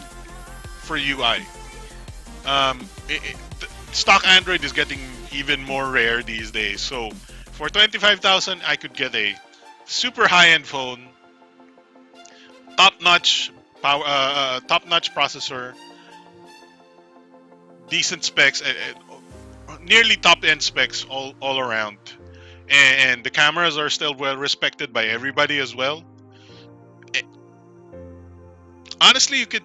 for UI. Stock Android is getting even more rare these days. So for 25,000, I could get a super high-end phone, top-notch power, top-notch processor, decent specs, nearly top-end specs all around, and the cameras are still well respected by everybody as well. Honestly, you could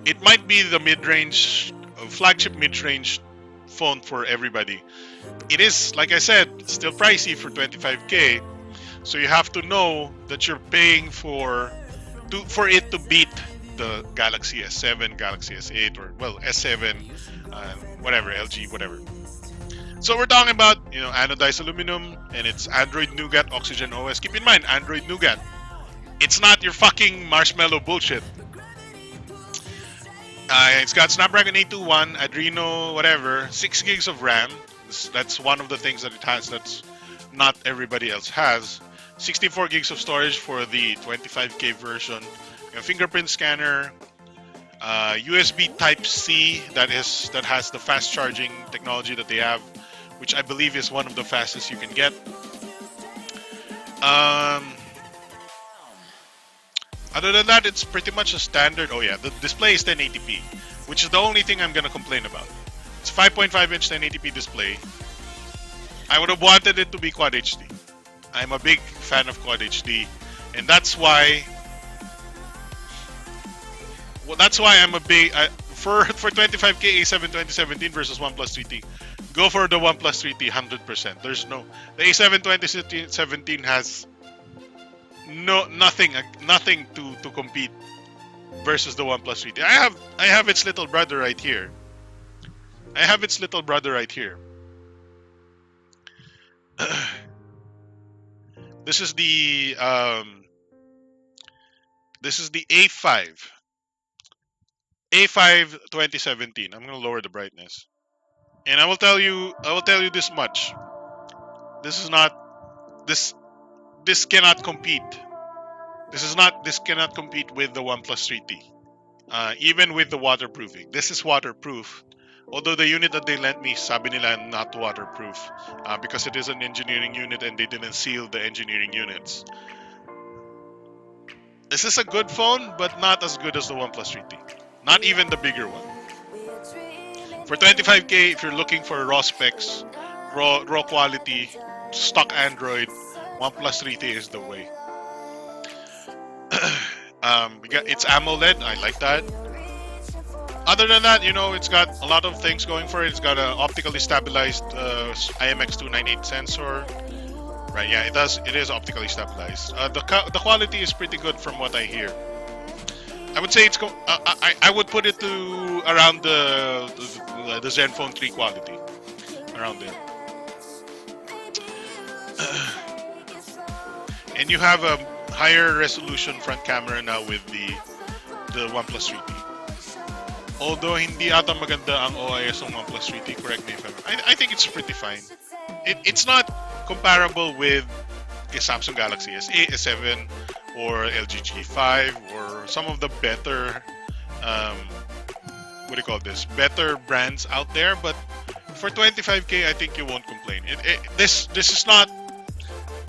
it might be the mid-range flagship mid-range phone for everybody. It is, like I said, still pricey for 25K, so you have to know that you're paying for it to beat the Galaxy S7, Galaxy S8, or well S7, whatever, LG, whatever. So we're talking about anodized aluminum, and it's Android Nougat Oxygen OS. Keep in mind, Android Nougat. It's not your fucking marshmallow bullshit. It's got Snapdragon 821, Adreno, whatever, 6 gigs of RAM. That's one of the things that it has that's not everybody else has. 64 gigs of storage for the 25K version. A fingerprint scanner, USB Type C that has the fast charging technology that they have, which I believe is one of the fastest you can get. Other than that, it's pretty much a standard. Oh yeah, the display is 1080p, which is the only thing I'm gonna complain about. It's 5.5-inch 1080p display. I would have wanted it to be Quad HD. I'm a big fan of Quad HD, and that's why. Well, that's why I'm a big for 25K A7 2017 versus OnePlus 3T. Go for the OnePlus 3T 100%. There's no the A7 2017 has nothing to compete versus the OnePlus 3T. I have its little brother right here. This is the A5 2017. I'm gonna lower the brightness, and I will tell you this much. This is not this this cannot compete. This cannot compete with the OnePlus 3T. Even with the waterproofing, this is waterproof. Although the unit that they lent me, sabi nila not waterproof, because it is an engineering unit and they didn't seal the engineering units. This is a good phone, but not as good as the OnePlus 3T. Not even the bigger one. For 25K, if you're looking for raw specs, raw quality, stock Android, OnePlus 3T is the way. It's AMOLED. I like that. Other than that, it's got a lot of things going for it. It's got an optically stabilized IMX298 sensor. Right? Yeah, it does. It is optically stabilized. The quality is pretty good from what I hear. I would say I would put it to around the Zenfone 3 quality, around there. And you have a higher resolution front camera now with the OnePlus 3T. Although hindi ata maganda ang OIS ng OnePlus 3T, correct me if I think it's pretty fine. It's not comparable with the Samsung Galaxy S8, S7, or LG G5, or some of the better better brands out there. But for 25K, I think you won't complain. This is not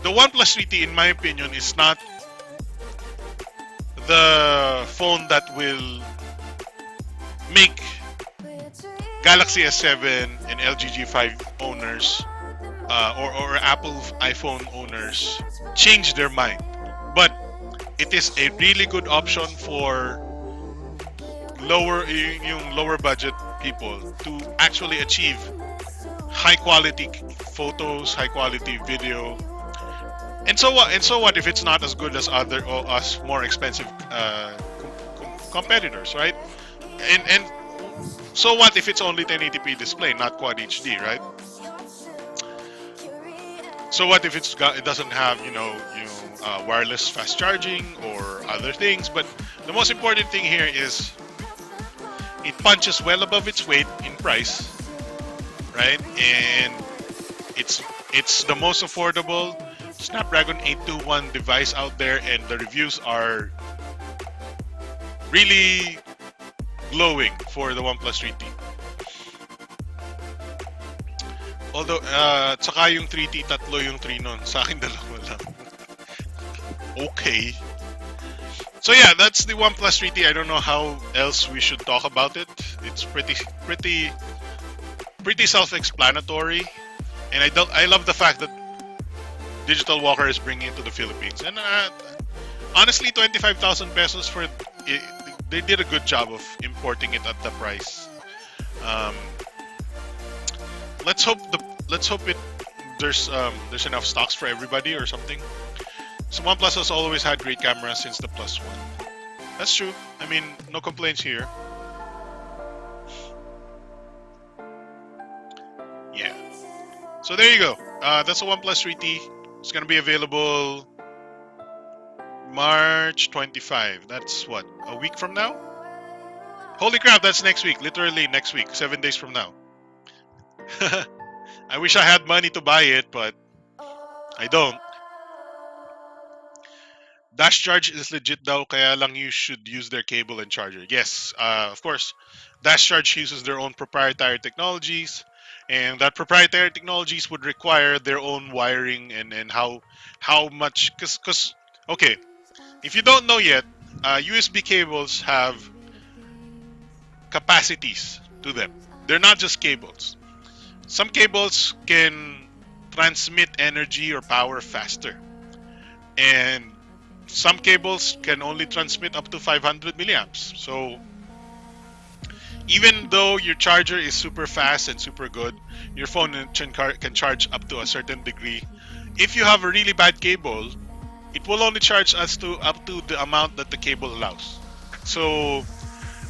the OnePlus 3T, in my opinion, is not the phone that will make Galaxy S7 and LG G5 owners or Apple iPhone owners change their mind. But it is a really good option for lower budget people to actually achieve high quality photos, high quality video. And so what if it's not as good as other or as more expensive competitors, right? And so what if it's only 1080p display, not Quad HD, right? So what if it doesn't have wireless fast charging or other things? But the most important thing here is it punches well above its weight in price, right? And it's the most affordable Snapdragon 821 device out there, and the reviews are really glowing for the OnePlus 3T. Although, tsaka yung 3T, tatlo yung 3 nun. Sa akin, dalawa lang. Okay. So yeah, that's the OnePlus 3T. I don't know how else we should talk about it. It's pretty self-explanatory. And I love the fact that Digital Walker is bringing it to the Philippines. And honestly, 25,000 pesos for it, they did a good job of importing it at the price. Let's hope there's enough stocks for everybody or something. So OnePlus has always had great cameras since the Plus One. That's true. I mean, no complaints here. Yeah. So there you go. That's the OnePlus 3T. It's gonna be available March 25. That's what, a week from now? Holy crap, that's next week. Literally next week, 7 days from now. I wish I had money to buy it, but I don't. Dash charge is legit daw, kaya lang you should use their cable and charger. Yes, of course. Dash charge uses their own proprietary technologies, and that proprietary technologies would require their own wiring and how much because okay, if you don't know yet, USB cables have capacities to them. They're not just cables. Some cables can transmit energy or power faster, and some cables can only transmit up to 500 milliamps. So even though your charger is super fast and super good, your phone can charge up to a certain degree. If you have a really bad cable, it will only charge us to up to the amount that the cable allows. So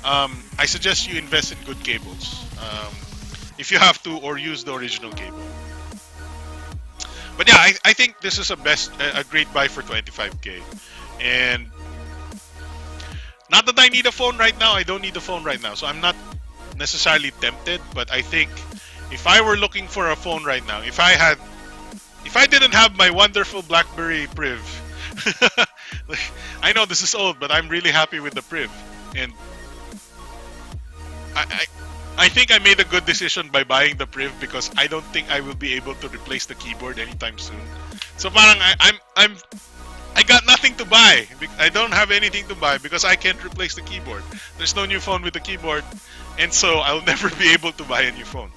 I suggest you invest in good cables if you have to, or use the original cable. But yeah, I think this is a great buy for 25k. And not that I need a phone right now. I don't need a phone right now, so I'm not necessarily tempted. But I think if I were looking for a phone right now, if I didn't have my wonderful BlackBerry Priv, I know this is old, but I'm really happy with the Priv, and I I think I made a good decision by buying the Priv because I don't think I will be able to replace the keyboard anytime soon. So parang I got nothing to buy. I don't have anything to buy because I can't replace the keyboard. There's no new phone with the keyboard, and so I'll never be able to buy a new phone.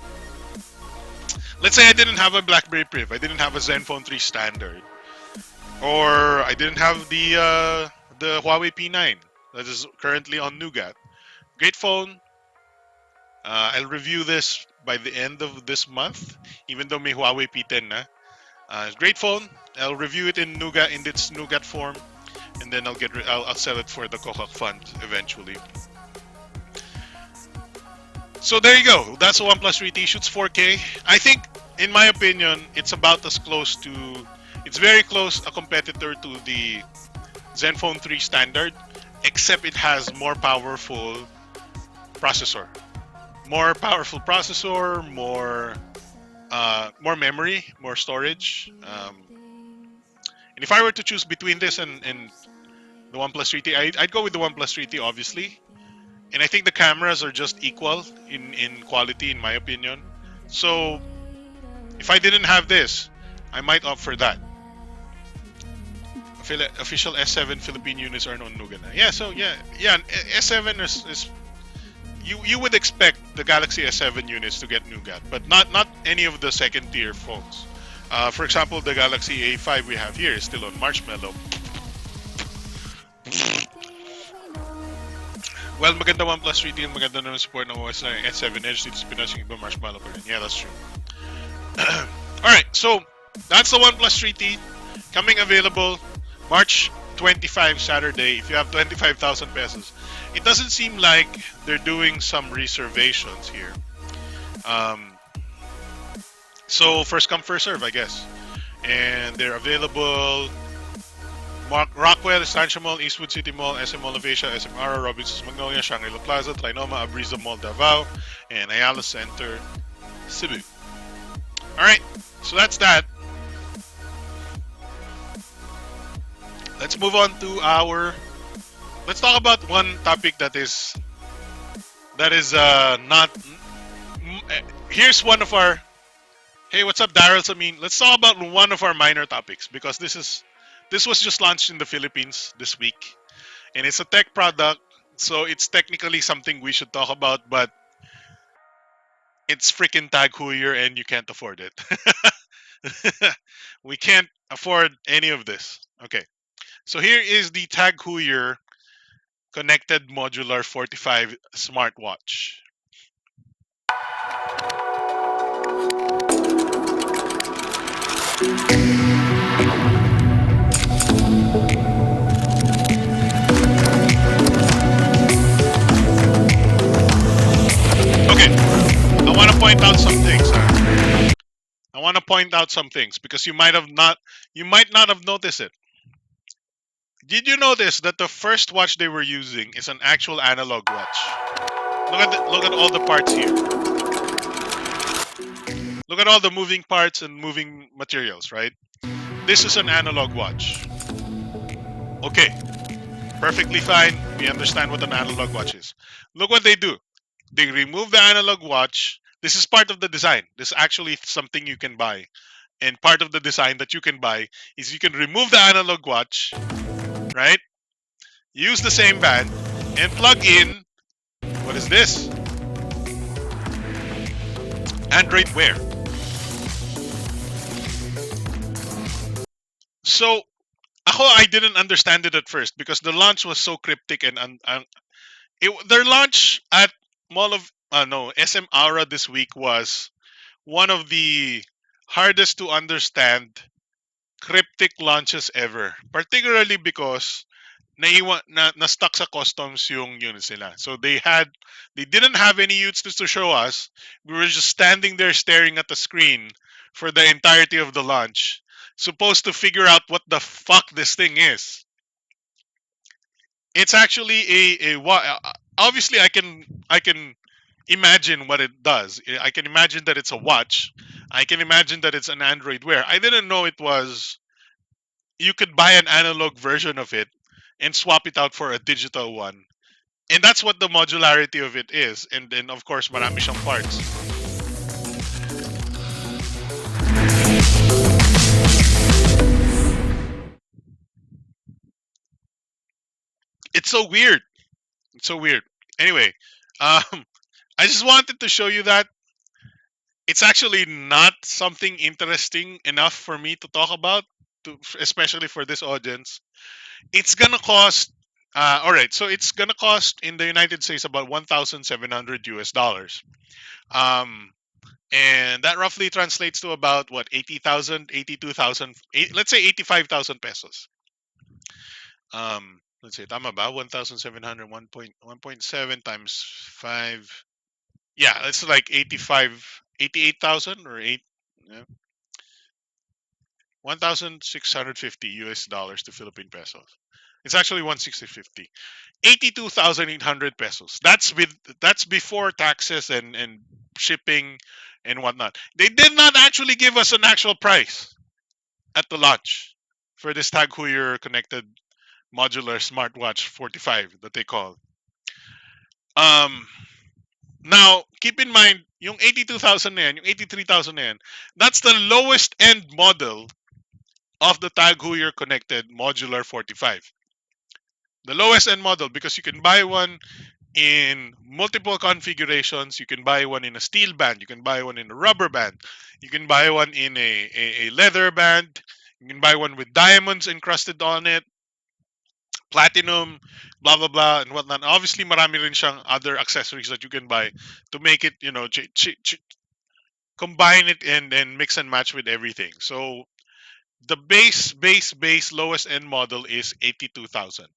Let's say I didn't have a BlackBerry Priv, I didn't have a Zenfone 3 Standard, or I didn't have the Huawei P9 that is currently on Nougat. Great phone. I'll review this by the end of this month, even though may Huawei P10 na. Great phone. I'll review it in Nougat in its Nougat form, and then I'll sell it for the Kokak Fund eventually. So there you go. That's a OnePlus 3T. Shoots 4K. I think, in my opinion, it's about as close to. It's very close a competitor to the Zenfone 3 Standard, except it has more powerful processor. More powerful processor, more memory, more storage. And if I were to choose between this and the OnePlus 3T, I'd go with the OnePlus 3T, obviously. And I think the cameras are just equal in quality, in my opinion. So if I didn't have this, I might opt for that. Official S7 Philippine units are on Nougat. Yeah, so yeah, S7 is you would expect the Galaxy S7 units to get Nougat, but not any of the second tier phones. For example, the Galaxy A5 we have here is still on Marshmallow. Well, maganda OnePlus 3T, maganda naman support ng OS na S7 Edge dito sa Pinas, yung iba Marshmallow pa rin. Yeah, that's true. Alright, so that's the OnePlus 3T coming available March 25 Saturday. If you have 25,000 pesos, it doesn't seem like they're doing some reservations here. So first come first serve, I guess. And they're available Rockwell, Estancia Mall, Eastwood City Mall, SM Mall of Asia, SM Ara, Robinsons Magnolia, Shangri-La Plaza, Trinoma, Abriza Mall Davao, and Ayala Center, Cebu. Alright, so that's that. Let's move on to let's talk about one topic that is not. Here's one of our. Hey, what's up, Daryl? I mean, let's talk about one of our minor topics because this was just launched in the Philippines this week, and it's a tech product, so it's technically something we should talk about, but it's freaking Tag Heuer, and you can't afford it. We can't afford any of this. Okay, so here is the Tag Heuer connected modular 45 smartwatch. Okay, I want to point out some things. I want to point out some things because you might not have noticed it. Did you notice that the first watch they were using is an actual analog watch? Look at all the parts here. Look at all the moving parts and moving materials, right? this is an analog watch. Okay, perfectly fine. We understand what an analog watch is. Look what they do. They remove the analog watch. This is part of the design. This is actually something you can buy. And part of the design that you can buy is you can remove the analog watch, right? Use the same band and plug in, what is this? Android Wear. So, I didn't understand it at first because the launch was so cryptic and their launch at Mall of no SM Aura this week was one of the hardest to understand cryptic launches ever. Particularly because na stuck sa customs yung units nila. So they didn't have any units to show us. We were just standing there staring at the screen for the entirety of the launch, supposed to figure out what the fuck this thing is. It's actually obviously I can imagine what it does. I can imagine that it's a watch. I can imagine that it's an Android Wear. I didn't know it was you could buy an analog version of it and swap it out for a digital one. And that's what the modularity of it is. And then of course marami siyang parts. It's so weird. It's so weird. Anyway, um I just wanted to show you that it's actually not something interesting enough for me to talk about, especially for this audience. It's gonna cost. All right, so it's gonna cost in the United States about 1,700 US dollars. Um, and that roughly translates to about what 80,000, 82,000, let's say 85,000 pesos. Let's say tama ba 1,700 1.7 times 5. Yeah, it's like 88,000 or 8. Yeah, 1,650 US dollars to Philippine pesos. It's actually 1,650. 82,800 pesos. That's before taxes and shipping and whatnot. They did not actually give us an actual price at the launch for this Tag Heuer connected modular smartwatch 45 that they call. Um Now, keep in mind, yung 82,000 na yan, yung 83,000 na yan, that's the lowest end model of the Tag Heuer connected modular 45. The lowest end model because you can buy one in multiple configurations. You can buy one in a steel band. You can buy one in a rubber band. You can buy one in a leather band. You can buy one with diamonds encrusted on it, platinum, blah blah blah, and whatnot. Obviously, marami rin siyang other accessories that you can buy to make it, combine it and mix and match with everything. So the base lowest end model is 82,000,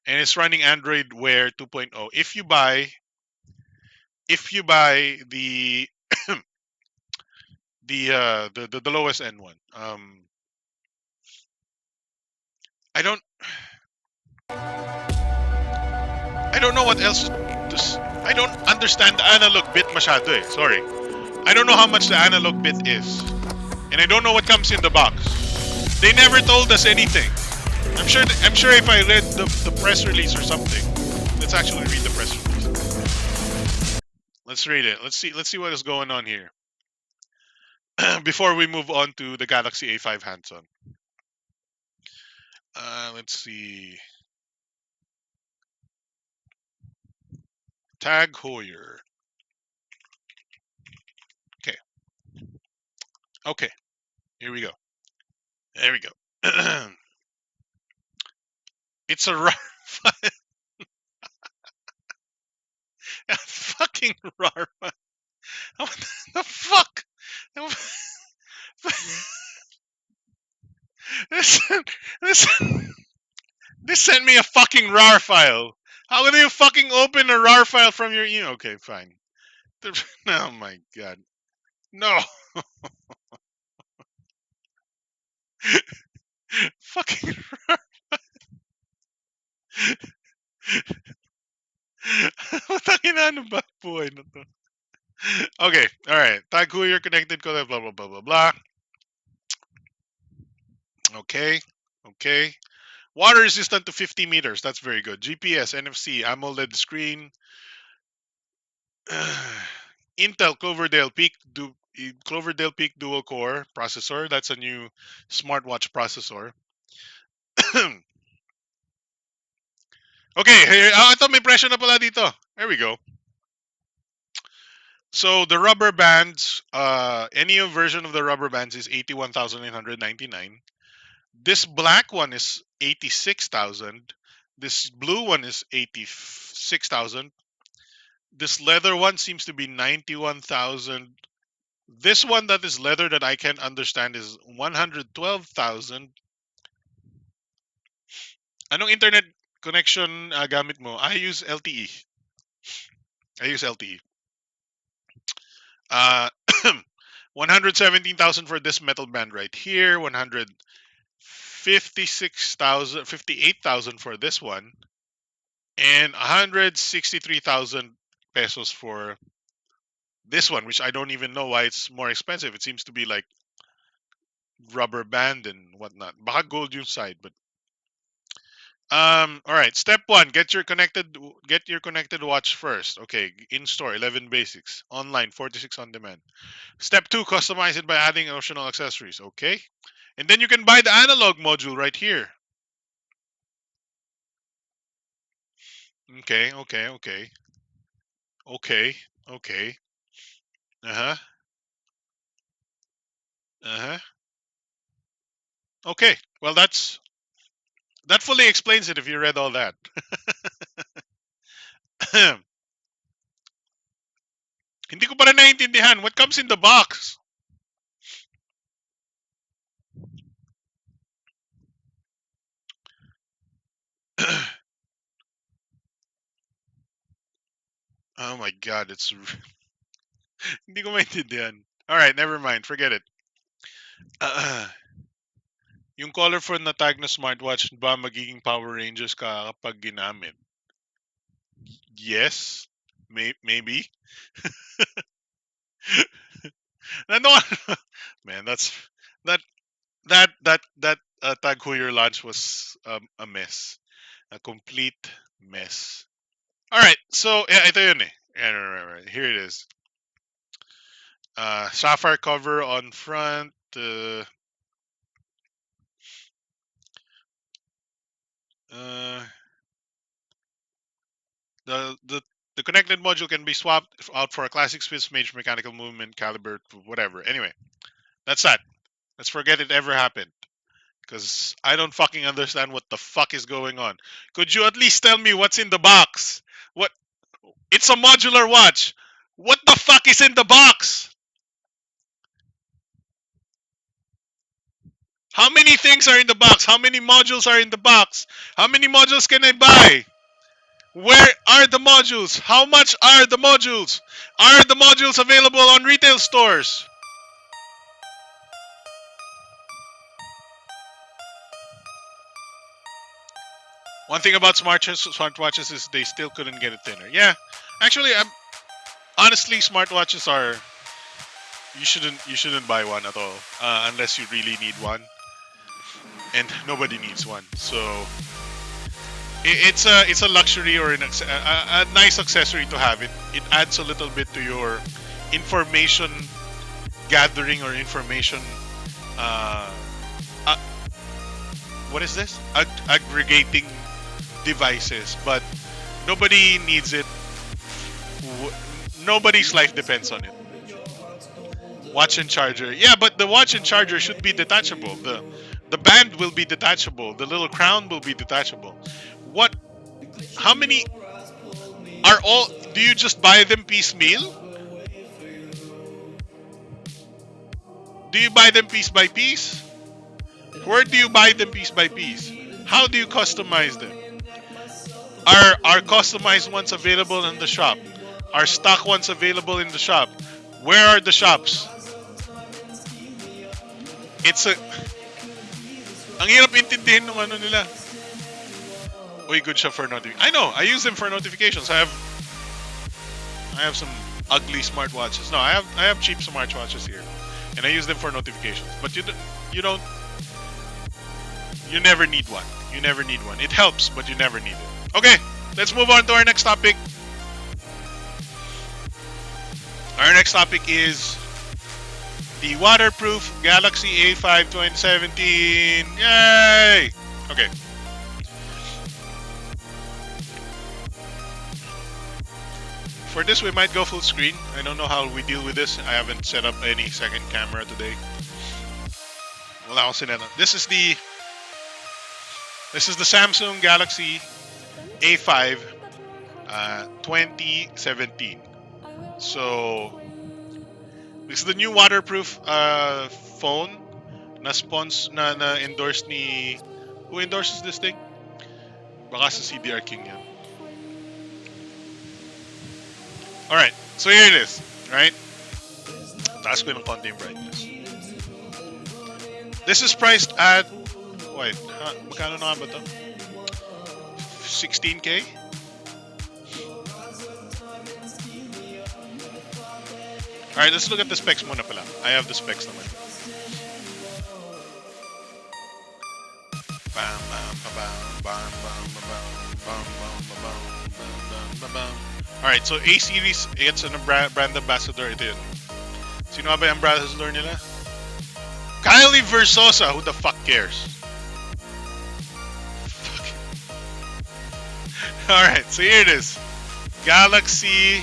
and it's running Android Wear 2.0. If you buy the lowest end one, I don't I don't know what else I don't understand the analog bit masyado eh. Sorry. I don't know how much the analog bit is. And I don't know what comes in the box. They never told us anything. I'm sure if I read the press release or something. Let's actually read the press release. Let's read it. Let's see what is going on here. Before we move on to the Galaxy A5 hands-on. Let's see. Tag Heuer. Okay. Okay. Here we go. There we go. It's a RAR file. A fucking RAR file. What the fuck? Listen, listen. This sent me a fucking RAR file. How can you fucking open a RAR file from your email? Okay, fine. Oh my god. No. Fucking Putangin na, ano ba buhay na to? Okay, alright. Tag who you're connected ko, blah blah blah blah blah. Okay. Okay. Water resistant to 50 meters. That's very good. GPS, NFC, AMOLED screen. Intel Cloverdale Peak dual core processor. That's a new smartwatch processor. Okay, here, ito may presyo na pala dito. There we go. So the rubber bands, any version of the rubber bands is 81,999. This black one is 86,000. This blue one is 86,000. This leather one seems to be 91,000. This one that is leather that I can't understand is 112,000. Anong internet connection gamit mo? I use LTE. I use LTE. 117,000 for this metal band right here. 156,000, 58,000 for this one, and 163,000 pesos for this one, which I don't even know why it's more expensive. It seems to be like rubber band and whatnot. Baka gold yung side, but all right. Step one: get your connected watch first. Okay, in store 11 basics, online 46 on demand. Step two: customize it by adding optional accessories. Okay, and then you can buy the analog module right here. Okay, okay, okay, okay, okay. Uh huh. Uh huh. Okay. Well, that fully explains it if you read all that. Hindi ko pa rin naiintindihan. What comes in the box? Oh my God, it's hindi ko maintindihan. All right, never mind. Forget it. Yung colorful na tag na smartwatch ba magiging Power Rangers ka kapag ginamit? Yes, maybe. No, man, that that tag Heuer launch was a mess, a complete mess. All right, so yeah, ito yun eh. Yeah, right. Here it is. Sapphire cover on front. Uh, the connected module can be swapped out for a classic Swiss Mage mechanical movement caliber, whatever. Anyway, that's that. Let's forget it ever happened. Because I don't fucking understand what the fuck is going on. Could you at least tell me what's in the box? What? It's a modular watch. What the fuck is in the box? How many things are in the box? How many modules are in the box? How many modules can I buy? Where are the modules? How much are the modules? Are the modules available on retail stores? One thing about smartwatches is they still couldn't get it thinner. Yeah, actually, honestly, smartwatches are you shouldn't buy one at all unless you really need one, and nobody needs one. So it's a luxury or a nice accessory to have. It adds a little bit to your information gathering or information. Uh, uh, what is this? Aggregating devices, but nobody needs it. Nobody's life depends on it. Watch and charger. Yeah, but the watch and charger should be detachable. The band will be detachable. The little crown will be detachable. What? How many are all? Do you just buy them piecemeal? Do you buy them piece by piece? Where do you buy them piece by piece? How do you customize them? Are customized ones available in the shop? Are stock ones available in the shop? Where are the shops? It's a ang hirap intindihin ng ano nila. Uy, good siya for notifications. I know. I use them for notifications. I have some ugly smartwatches. No, I have cheap smartwatches here, and I use them for notifications. But you don't You never need one. You never need one. It helps, but you never need it. Okay, let's move on to our next topic. Our next topic is the waterproof Galaxy A5 2017. Yay! Okay. For this, we might go full screen. I don't know how we deal with this. I haven't set up any second camera today. Wala akong sineta. This is the Samsung Galaxy A5 2017. So this is the new waterproof phone na endorsed ni, who endorses this thing? Baka sa CDR King yan. Alright, so here it is, right? Taas ko ng konti yung brightness. This is priced at, wait, magkano na nga ba to? 16K? Alright, let's look at the specs muna pala. I have the specs naman. Bam, bam, bam, bam, bam, bam, bam, bam, bam, bam. Alright, so A series, it's a brand ambassador. Ito yun. Sino nga ba yung ambassador nila? Kylie Versosa. Who the fuck cares? Fuck. Alright, so here it is. Galaxy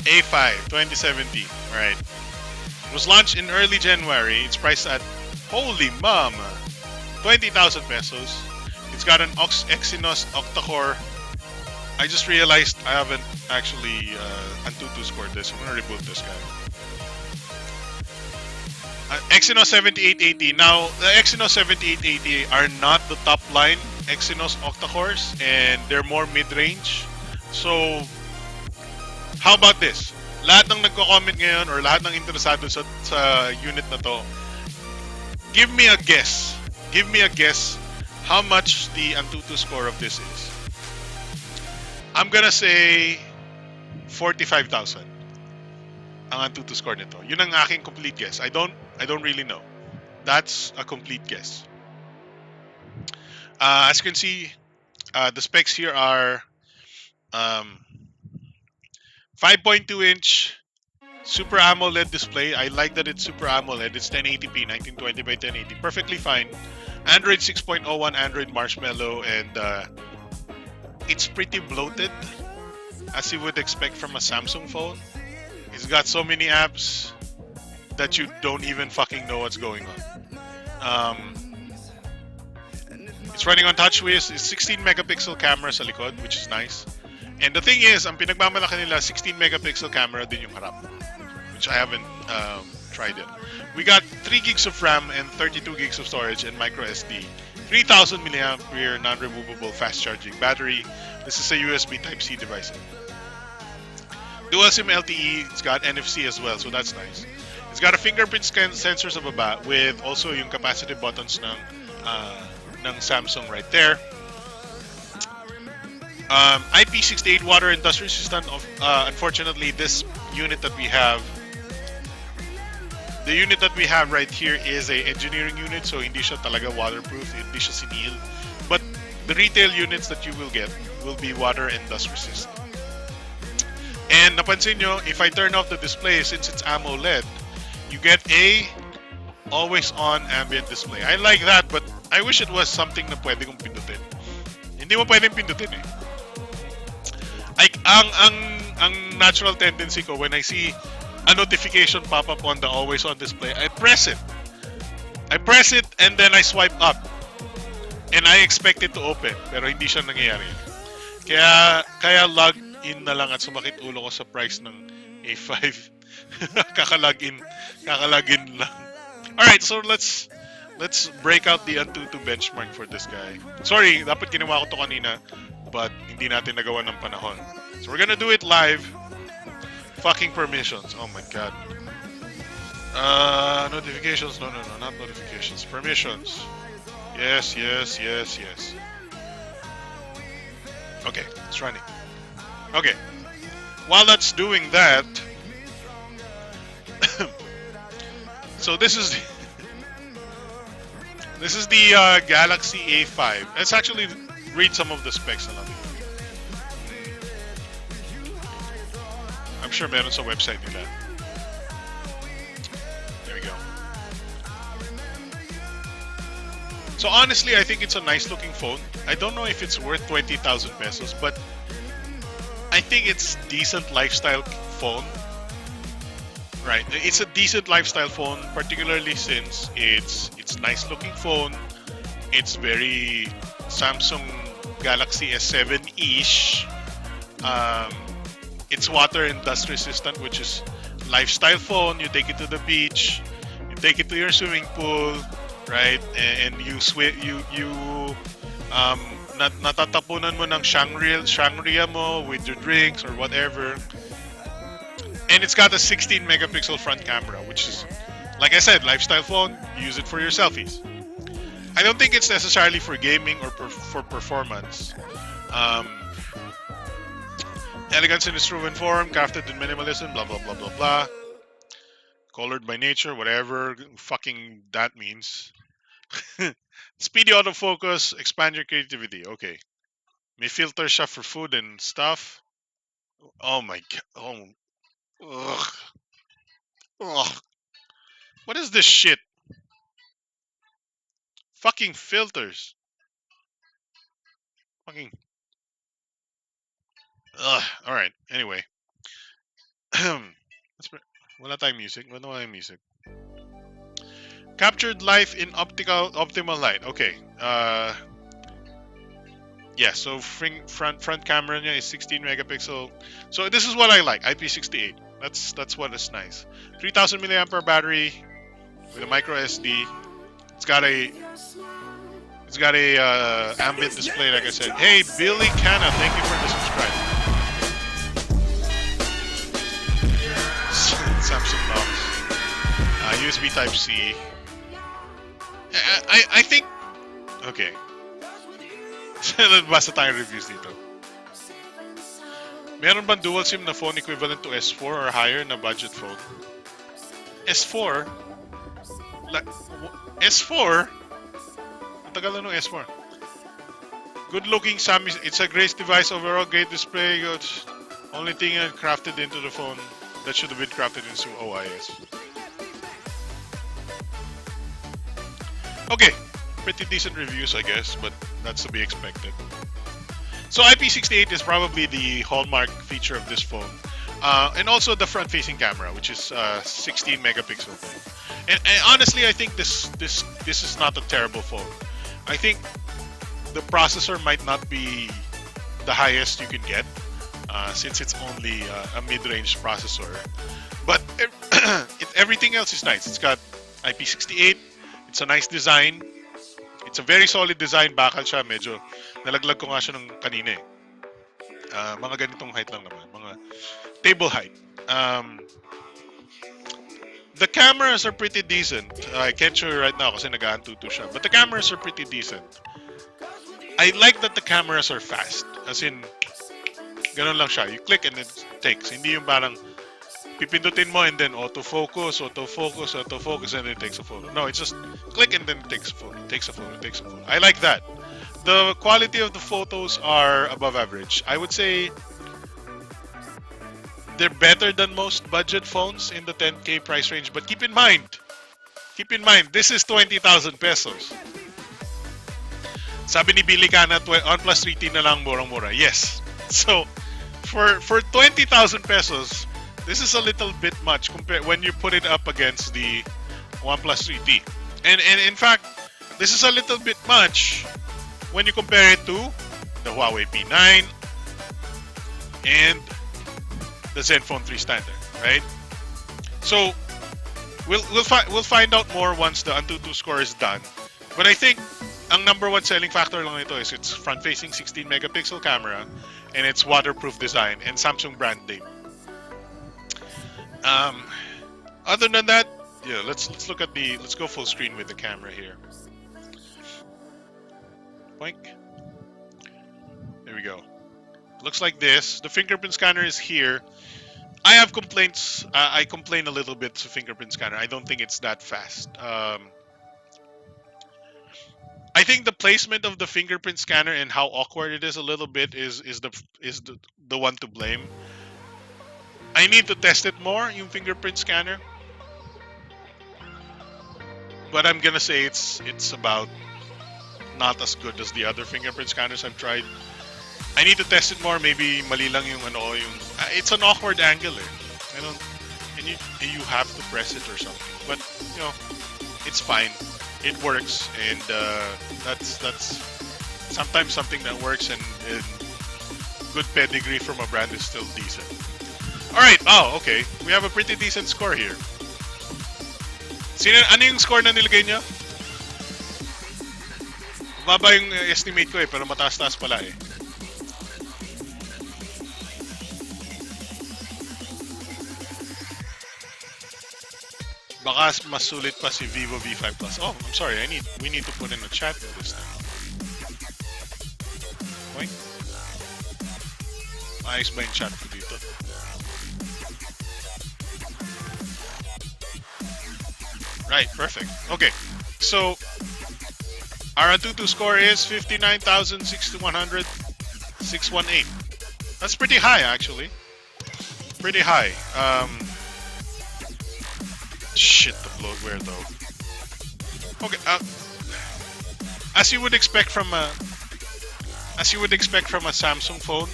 A5 2017. Alright. It was launched in early January. It's priced at, holy mama, 20,000 pesos. It's got an Exynos octa-core. I just realized I haven't actually Antutu scored this. I'm gonna reboot this guy. Exynos 7880. Now, the Exynos 7880 are not the top line Exynos octa-cores, and they're more mid-range. So, how about this? Lahat ng nagko-comment ngayon or lahat ng interesado sa unit na to, give me a guess. Give me a guess how much the Antutu score of this is. I'm gonna say 45,000 ang Antutu score nito. Yun ang aking complete guess. I don't really know. That's a complete guess. As you can see, the specs here are 5.2-inch Super AMOLED display. I like that it's Super AMOLED. It's 1080p, 1920 by 1080. Perfectly fine. Android 6.01, Android Marshmallow, and it's pretty bloated, as you would expect from a Samsung phone. It's got so many apps that you don't even fucking know what's going on. It's running on TouchWiz. It's 16 megapixel camera sa likod, which is nice. And the thing is, ang pinagmamalaki nila, 16 megapixel camera din yung harap, which I haven't tried it. We got 3 gigs of RAM and 32 gigs of storage and micro SD. 3000 mAh non-removable fast charging battery. This is a USB Type-C device. Dual SIM LTE. It's got NFC as well, so that's nice. It's got a fingerprint sensor sa baba with also yung capacitive buttons ng Samsung right there. IP68 water and dust resistant. Unfortunately, this unit that we have, the unit that we have right here is a engineering unit, so hindi siya talaga waterproof, hindi siya sinil. But the retail units that you will get will be water and dust resistant. And napansin nyo, if I turn off the display, since it's AMOLED, you get a always-on ambient display. I like that, but I wish it was something na pwede kong pindutin. Hindi mo pwedeng pindutin eh. Ang natural tendency ko when I see a notification pop up on the always-on display, I press it. And then I swipe up. And I expect it to open. Pero hindi siya nangyayari. Kaya log in na lang at sumakit ulo ko sa price ng A5. Kakalagin lang. Alright, so let's break out the Antutu benchmark for this guy. Sorry, dapat ginawa ko to kanina, but hindi natin nagawa ng panahon. So we're gonna do it live. Fucking permissions. Oh my god. Notifications. No, not notifications. Permissions. Yes. Okay, it's running. Okay. While that's doing that, so this is This is the Galaxy A5. Let's actually read some of the specs na lang. I'm sure meron sa website nila. There we go. So honestly, I think it's a nice looking phone. I don't know if it's worth 20,000 pesos, but I think it's decent lifestyle phone. Right, it's a decent lifestyle phone, particularly since it's nice looking phone. It's very Samsung Galaxy S7-ish. It's water and dust resistant, which is lifestyle phone. You take it to the beach, you take it to your swimming pool, right? And you natatapunan mo ng Shangri-La mo with your drinks or whatever. And it's got a 16 megapixel front camera, which is, like I said, lifestyle phone. Use it for your selfies. I don't think it's necessarily for gaming or for performance. Elegance in its proven form, crafted in minimalism, blah blah blah blah blah. Colored by nature, whatever fucking that means. Speedy autofocus, expand your creativity. Okay. May filter siya for food and stuff. Oh my god. Oh. Ugh. Ugh. What is this shit? Fucking filters. Fucking. Ugh. Alright. Anyway. Wala tayong music. Wala tayong music. Captured life in optimal light. Okay. Yeah, so front camera niya is 16 megapixel. So this is what I like. IP68. That's what is nice. 3000 milliampere battery with a micro SD. It's got a ambient display, like I said. Hey, Billy Canna, thank you for the subscribe. Samsung box. USB Type-C. I think... Okay. Basta tayong reviews dito. Meron bang dual SIM na phone equivalent to S4 or higher na budget phone? S4? S4? Ang tagal na nung S4. Good looking Sammy. It's a great device overall. Great display. Good. Only thing crafted into the phone that should have been crafted into OIS. Okay. Pretty decent reviews, I guess, but that's to be expected. So IP68 is probably the hallmark feature of this phone, and also the front-facing camera, which is 16 megapixel thing. And honestly, I think this is not a terrible phone. I think the processor might not be the highest you can get, since it's only a mid-range processor. But everything else is nice. It's got IP68. It's a nice design. It's a very solid design. Bakal siya. Medyo nalaglag ko nga siya ng kanina eh. Mga ganitong height lang naman. Mga table height. The cameras are pretty decent. I can't show you right now kasi nag-aantutu siya. But the cameras are pretty decent. I like that the cameras are fast. As in, ganun lang siya. You click and it takes. Hindi yung parang pipindutin mo and then autofocus, and then it takes a photo. No, it's just click and then it takes a photo. Takes a photo. I like that. The quality of the photos are above average. I would say they're better than most budget phones in the 10K price range. But keep in mind, this is 20,000 pesos. Sabi ni Billy Cana, OnePlus 3T na lang murang-mura. Yes. So, for 20,000 pesos, this is a little bit much compared when you put it up against the OnePlus 3T. And in fact, this is a little bit much when you compare it to the Huawei P9 and the Zenfone 3 standard, right? So we'll find out more once the Antutu score is done. But I think ang number one selling factor lang nito is its front-facing 16 megapixel camera and its waterproof design and Samsung brand name. Other than that, yeah, let's go full screen with the camera here. Boink. There we go. Looks like this. The fingerprint scanner is here. I have complaints. I complain a little bit to fingerprint scanner. I don't think it's that fast. I think the placement of the fingerprint scanner and how awkward it is a little bit is the one to blame. I need to test it more, yung fingerprint scanner. But I'm gonna say it's about not as good as the other fingerprint scanners I've tried. I need to test it more. Maybe mali lang yung ano yung. It's an awkward angle. Eh. I don't. And you have to press it or something. But you know, it's fine. It works, and that's sometimes something that works and good pedigree from a brand is still decent. All right. Oh, okay. We have a pretty decent score here. Ano yung score na nilagay niyo? Baba yung estimate ko eh, pero mataas-taas pala eh. Baka mas sulit pa si Vivo V5 Plus. Oh, I'm sorry. We need to put in a chat this time. Wait. Ayos ba yung chat ko dito? Right, perfect. Okay. So, our Antutu score is 59,618. That's pretty high, actually. Pretty high. Shit, the bloatware though. Okay. As you would expect from a Samsung phone,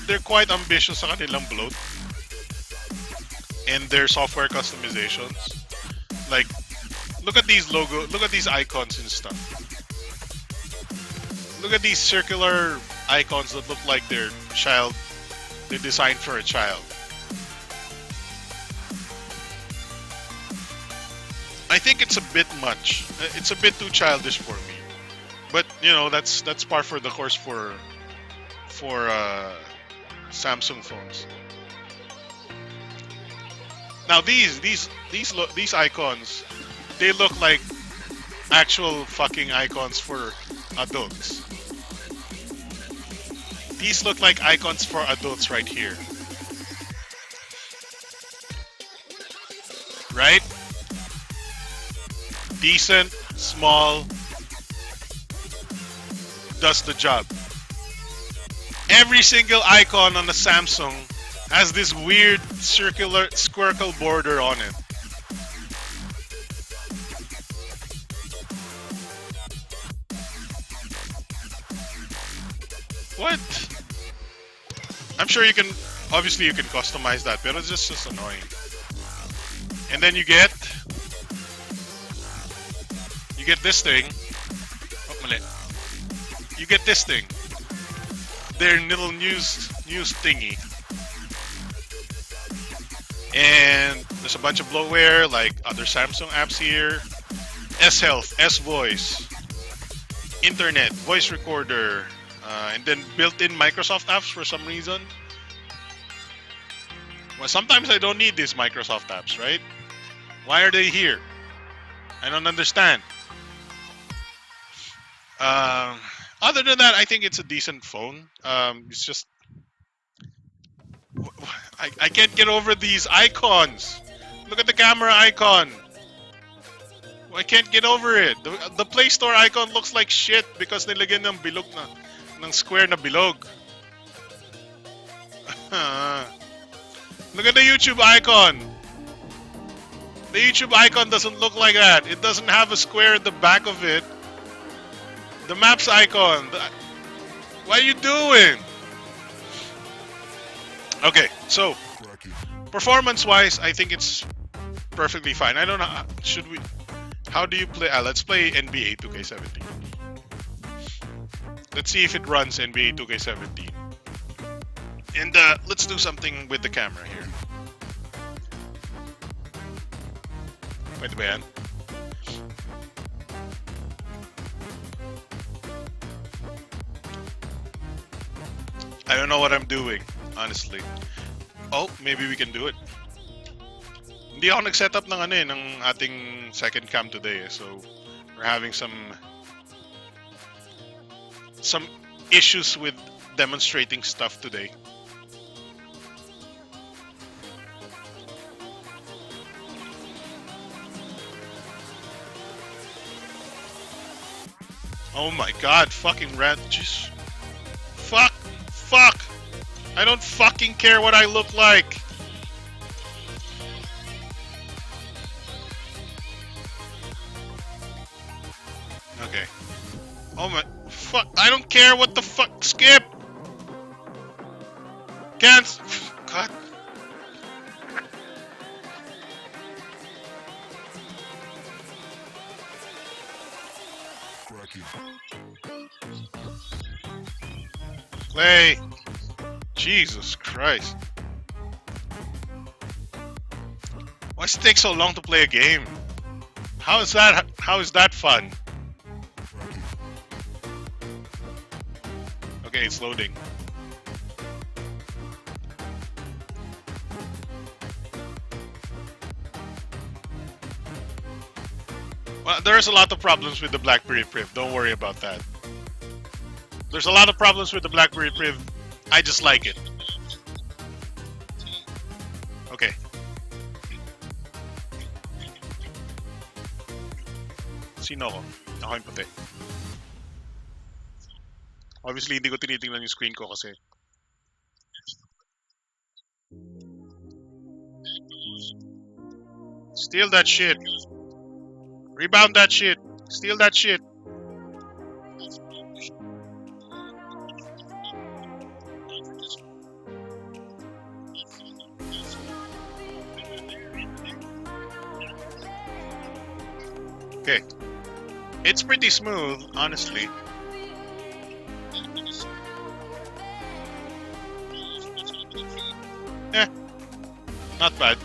they're quite ambitious sa kanilang bloat and their software customizations. Like, look at these look at these icons and stuff. Look at these circular icons that look like they're designed for a child. I think it's a bit much. It's a bit too childish for me. But you know, that's par for the course for Samsung phones. Now these icons, they look like actual fucking icons for adults. These look like icons for adults right here. Right? Decent, small, does the job. Every single icon on the Samsung has this weird circular squircle border on it. What? I'm sure you can customize that, but it's just annoying. And then you get this thing. Oh, mali. You get this thing. Their little news thingy. And there's a bunch of bloatware like other Samsung apps here. S-Health, S-Voice, Internet, voice recorder, and then built-in Microsoft apps for some reason. Well, sometimes I don't need these Microsoft apps, right? Why are they here? I don't understand. Other than that, I think it's a decent phone. It's just I can't get over these icons. Look at the camera icon. I can't get over it. The Play Store icon looks like shit because nilagyan ng bilog ng square na bilog. Look at the YouTube icon. The YouTube icon doesn't look like that. It doesn't have a square at the back of it. The Maps icon. What are you doing? Okay, so performance-wise, I think it's perfectly fine. I don't know. How do you play? Let's play NBA 2K17. Let's see if it runs NBA 2K17. And let's do something with the camera here. Pwede ba yan? I don't know what I'm doing, honestly. Oh, maybe we can do it. Hindi ako nag-setup ng ating second cam today, so we're having some issues with demonstrating stuff today. Oh my god, fucking rat. Just fuck. Fuck. I don't fucking care what I look like. Okay. Oh my fuck. I don't care what the fuck. Skip. Cancel. God. Play. Jesus Christ. Why does it take so long to play a game? How is that fun? Okay, it's loading. Well, there's a lot of problems with the BlackBerry Priv. Don't worry about that. There's a lot of problems with the BlackBerry Priv. I just like it. Okay. Sino ko? Ako yung puti. Obviously, hindi ko tinitingnan yung screen ko kasi. Steal that shit. Rebound that shit. Steal that shit. Okay. It's pretty smooth, honestly. Eh, not bad.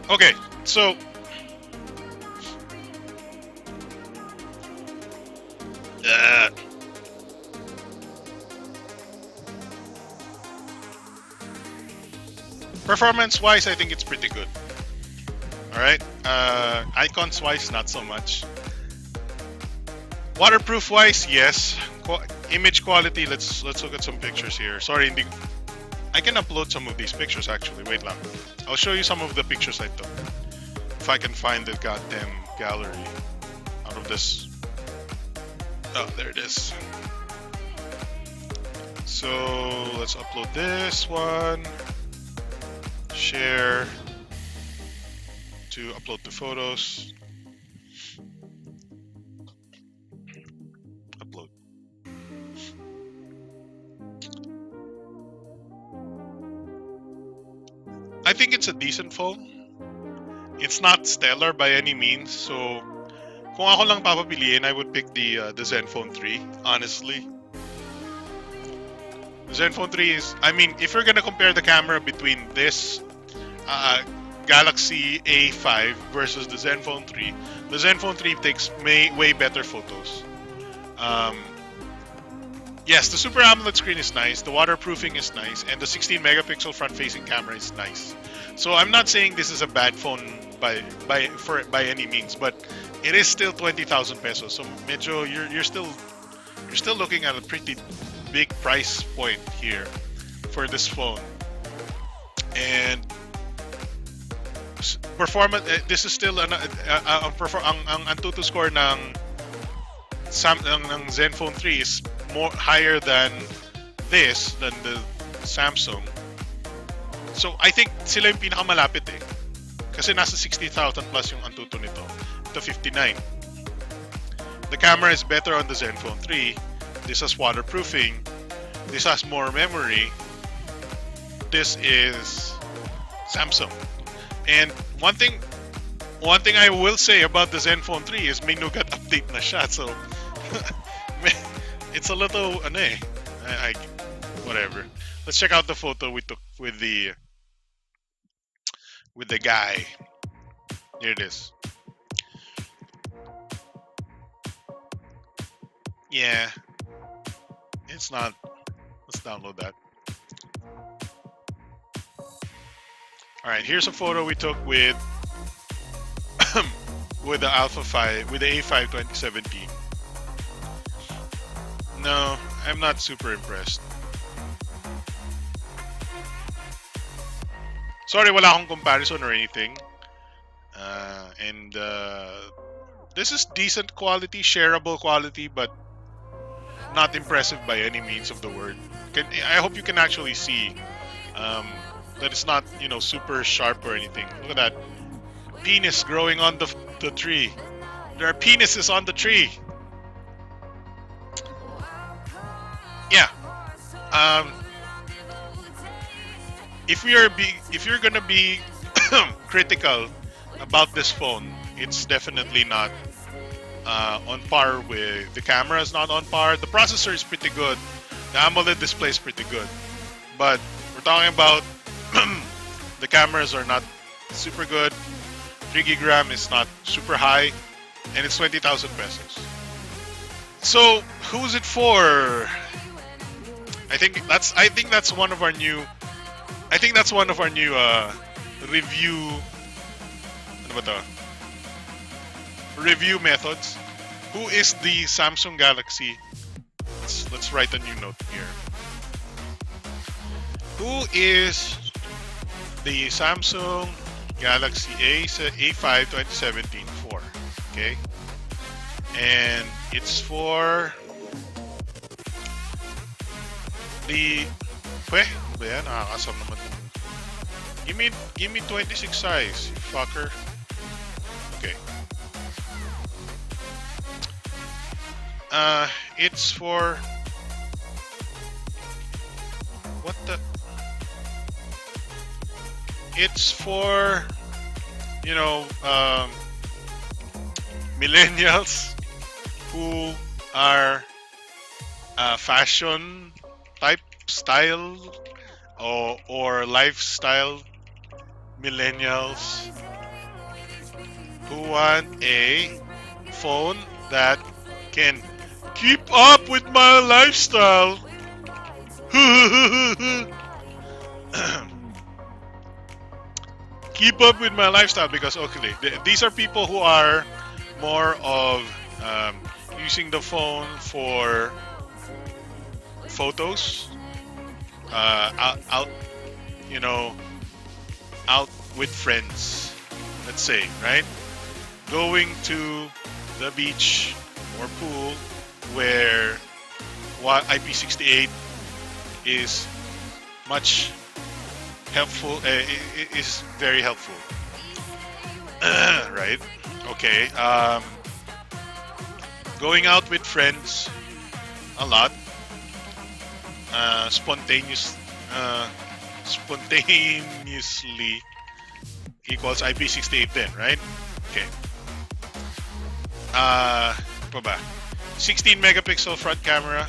Okay, so performance-wise, I think it's pretty good. All right, icons-wise, not so much. Waterproof-wise, yes. Image quality, let's look at some pictures here. Sorry, I can upload some of these pictures actually. Wait lang. I'll show you some of the pictures I took. If I can find the goddamn gallery out of this. Oh, there it is. So let's upload this one. Share to upload the photos. Upload. I think it's a decent phone. It's not stellar by any means, so kung ako lang papapiliin, I would pick the Zenfone 3, honestly. The Zenfone 3 is, I mean, if you're gonna compare the camera between this Galaxy A5 versus the Zenfone 3, the Zenfone 3 takes way better photos. Yes, the Super AMOLED screen is nice, the waterproofing is nice, and the 16 megapixel front-facing camera is nice. So I'm not saying this is a bad phone by any means, but it is still 20,000 pesos. So medyo you're still looking at a pretty big price point here for this phone. And performance, this is still ang Antutu score ng Zenfone 3 is higher than the Samsung. So I think sila yung pinakamalapit eh. Kasi nasa 60,000 plus yung Antutu nito. Ito 59. The camera is better on the Zenfone 3. This has waterproofing. This has more memory. This is Samsung. And one thing I will say about the Zenfone 3 is may nugat update na siya. So it's a little whatever. Let's check out the photo we took with the guy. Here it is. Yeah, it's not. Let's download that. All right, here's a photo we took with with the Alpha 5, with the A5 2017. No, I'm not super impressed. Sorry, wala akong comparison or anything. And This is decent quality, shareable quality, but not impressive by any means of the word. I hope you can actually see that it's not, super sharp or anything. Look at that penis growing on the tree. There are penises on the tree. Yeah. Um, if you're gonna be critical about this phone, it's definitely not on par with the camera. Is not on par. The processor is pretty good. The AMOLED display is pretty good, but we're talking about the cameras are not super good. 3 gig RAM is not super high, and it's 20,000 pesos. So who's it for? I think that's one of our new. I think that's one of our new review. Ano ba to? Review methods. Who is the Samsung Galaxy? Let's write a new note here. Who is the Samsung Galaxy A5 2017 for? Okay, and it's for the. Pweh, ano ba yan? Nakakasam naman. Give me 26 size, you fucker. Okay. It's for what the? It's for millennials who are fashion type style or lifestyle millennials who want a phone that can keep up with my lifestyle. Keep up with my lifestyle because these are people who are more of using the phone for photos, out out with friends, let's say, right? Going to the beach or pool where IP68 is much helpful, is very helpful. Right? Okay. Going out with friends a lot. Spontaneously equals IP68 then, right? Okay. Pa ba? 16 megapixel front camera.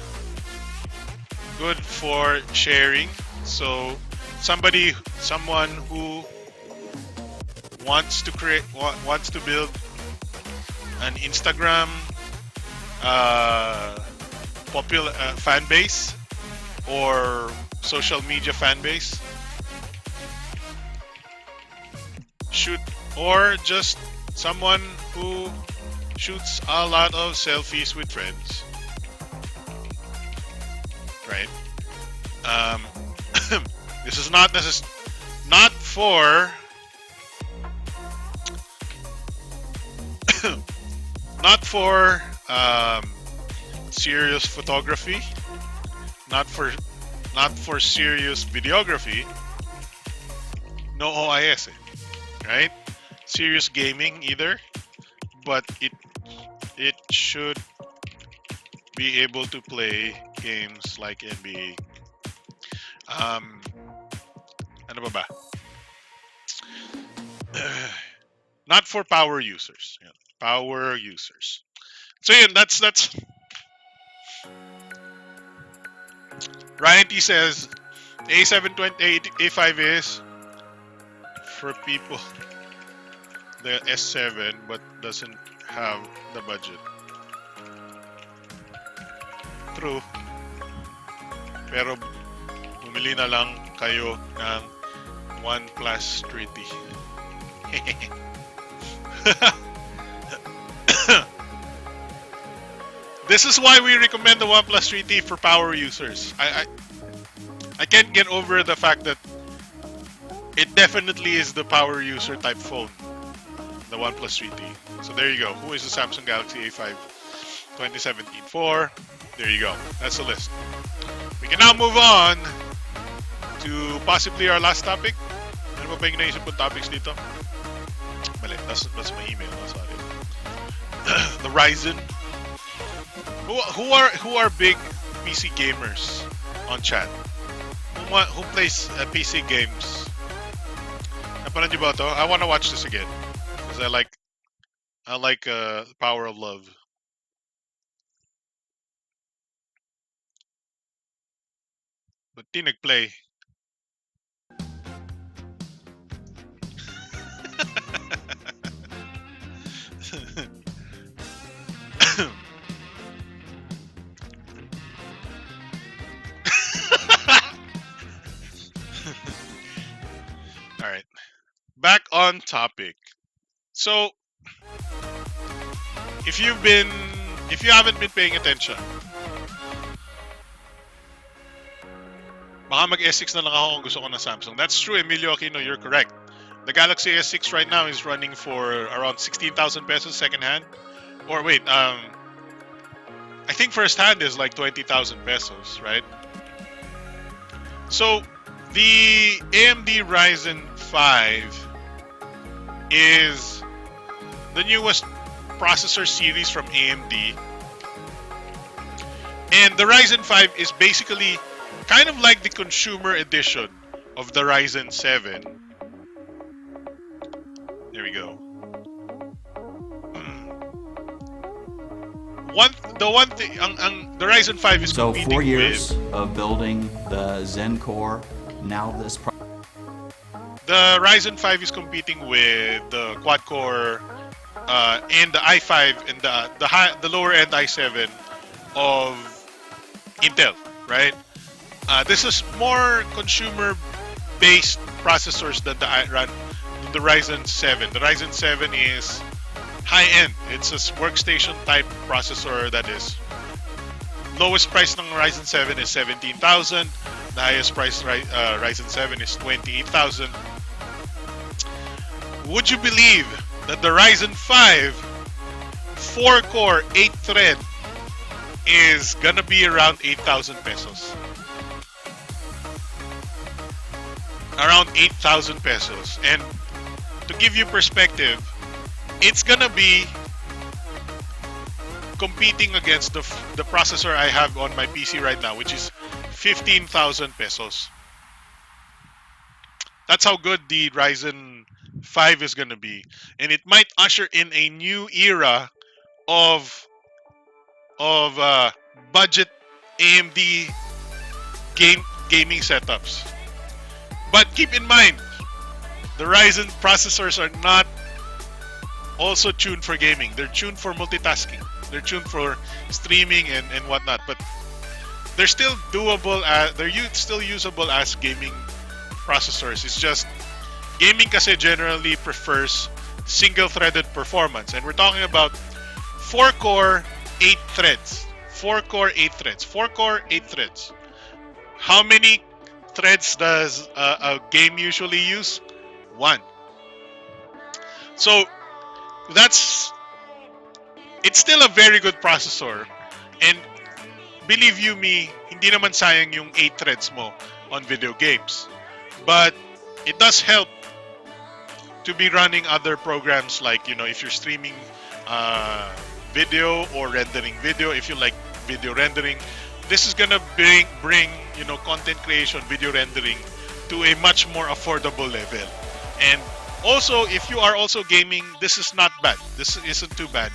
Good for sharing. So someone who wants to build an Instagram popular fan base or social media fan base, or just someone who shoots a lot of selfies with friends, right? This is not for not for serious photography, not for serious videography. No OIS, right? Serious gaming either, but it should be able to play games like NBA. Ano ba? Not for power users. Yeah, power users. So yeah, that's Ryan T says A720 A5 is for people the S7 but doesn't have the budget. True. Pero bumili na lang kayo ng OnePlus 3T. This is why we recommend the OnePlus 3T for power users. I can't get over the fact that it definitely is the power user type phone. the OnePlus 3T. So there you go. Who is the Samsung Galaxy A5 2017 for? There you go. That's the list. We can now move on to possibly our last topic. Ano ba yung naisip kong topics dito? Mali, that's my email. Sorry. The Ryzen. Who are big PC gamers on chat? Who plays PC games? Napanood niyo ba to? I want to watch this again because I like Power of Love. But di nag-play. All right. Back on topic. So, if you haven't been paying attention, baka mag S6 na lang ako kung gusto ko ng Samsung. That's true, Emilio Aquino, you're correct. The Galaxy S6 right now is running for around 16,000 pesos second hand. Or wait, I think first hand is like 20,000 pesos, right? So, the AMD Ryzen 5 is the newest processor series from AMD. And the Ryzen 5 is basically kind of like the consumer edition of the Ryzen 7. There we go. The Ryzen 5 is so competing 4 years with of building the Zen core. Now the Ryzen 5 is competing with the quad core and the i5 and the lower end i7 of Intel, right? This is more consumer-based processors than the Ryzen 7. The Ryzen 7 is high-end. It's a workstation type processor that is lowest price ng Ryzen 7 is 17,000. The highest price Ryzen 7 is 28,000. Would you believe that the Ryzen 5 4-core 8-thread is gonna be around 8,000 pesos? Around 8,000 pesos. And to give you perspective, it's gonna be competing against the processor I have on my PC right now, which is 15,000 pesos. That's how good the Ryzen 5 is gonna be, and it might usher in a new era of budget AMD gaming setups. But keep in mind, the Ryzen processors are not also tuned for gaming. They're tuned for multitasking. They're tuned for streaming and whatnot. But they're still doable. They're still usable as gaming processors. It's just gaming kasi generally prefers single-threaded performance. And we're talking about 4-core 8 threads. 4-core 8 threads. 4-core 8 threads. How many threads does a game usually use? 1. So it's still a very good processor, and believe you me, hindi naman sayang yung 8 threads mo on video games. But it does help to be running other programs like, if you're streaming video or rendering video, if you like video rendering, this is gonna bring content creation, video rendering to a much more affordable level. And also, if you are also gaming, this is not bad. This isn't too bad.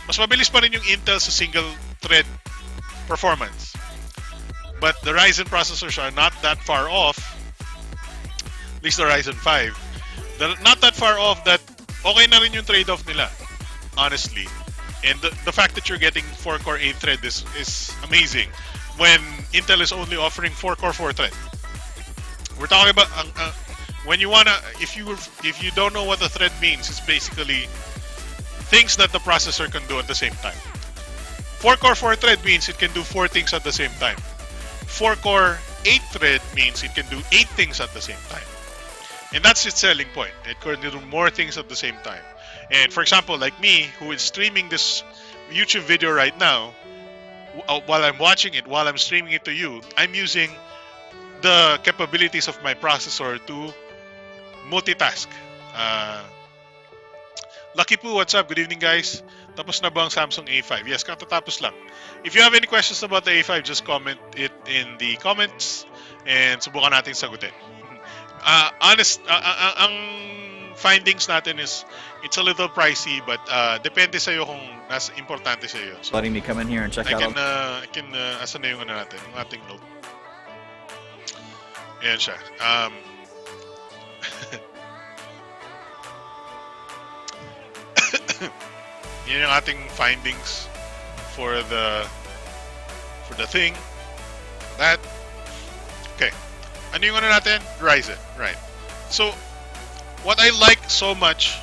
Mas mabilis pa rin yung Intel sa single thread performance. But the Ryzen processors are not that far off. At least the Ryzen 5. They're not that far off that okay na rin yung trade-off nila, honestly. And the fact that you're getting 4-core 8-thread is amazing when Intel is only offering 4-core 4-thread. We're talking about when you wanna, if you don't know what a thread means, it's basically things that the processor can do at the same time. 4-core 4-thread means it can do 4 things at the same time. 4-core 8-thread means it can do 8 things at the same time. And that's its selling point. It can do more things at the same time. And for example, like me, who is streaming this YouTube video right now, while I'm watching it, while I'm streaming it to you, I'm using the capabilities of my processor to multitask. Uh, Lucky Poo, what's up? Good evening, guys. Tapos na ba ang Samsung A5? Yes, katatapos lang. If you have any questions about the A5, just comment it in the comments and subukan natin sagutin. Ang findings natin is it's a little pricey, but depende sa'yo kung nasa importante sa'yo. So, Letting me come in here and check out. I can asan na yung ano natin, yung ating note. Ayan siya. Yan yung ating findings for the thing. That. Okay. Ano yung ano natin? Ryzen. Right. So, what I like so much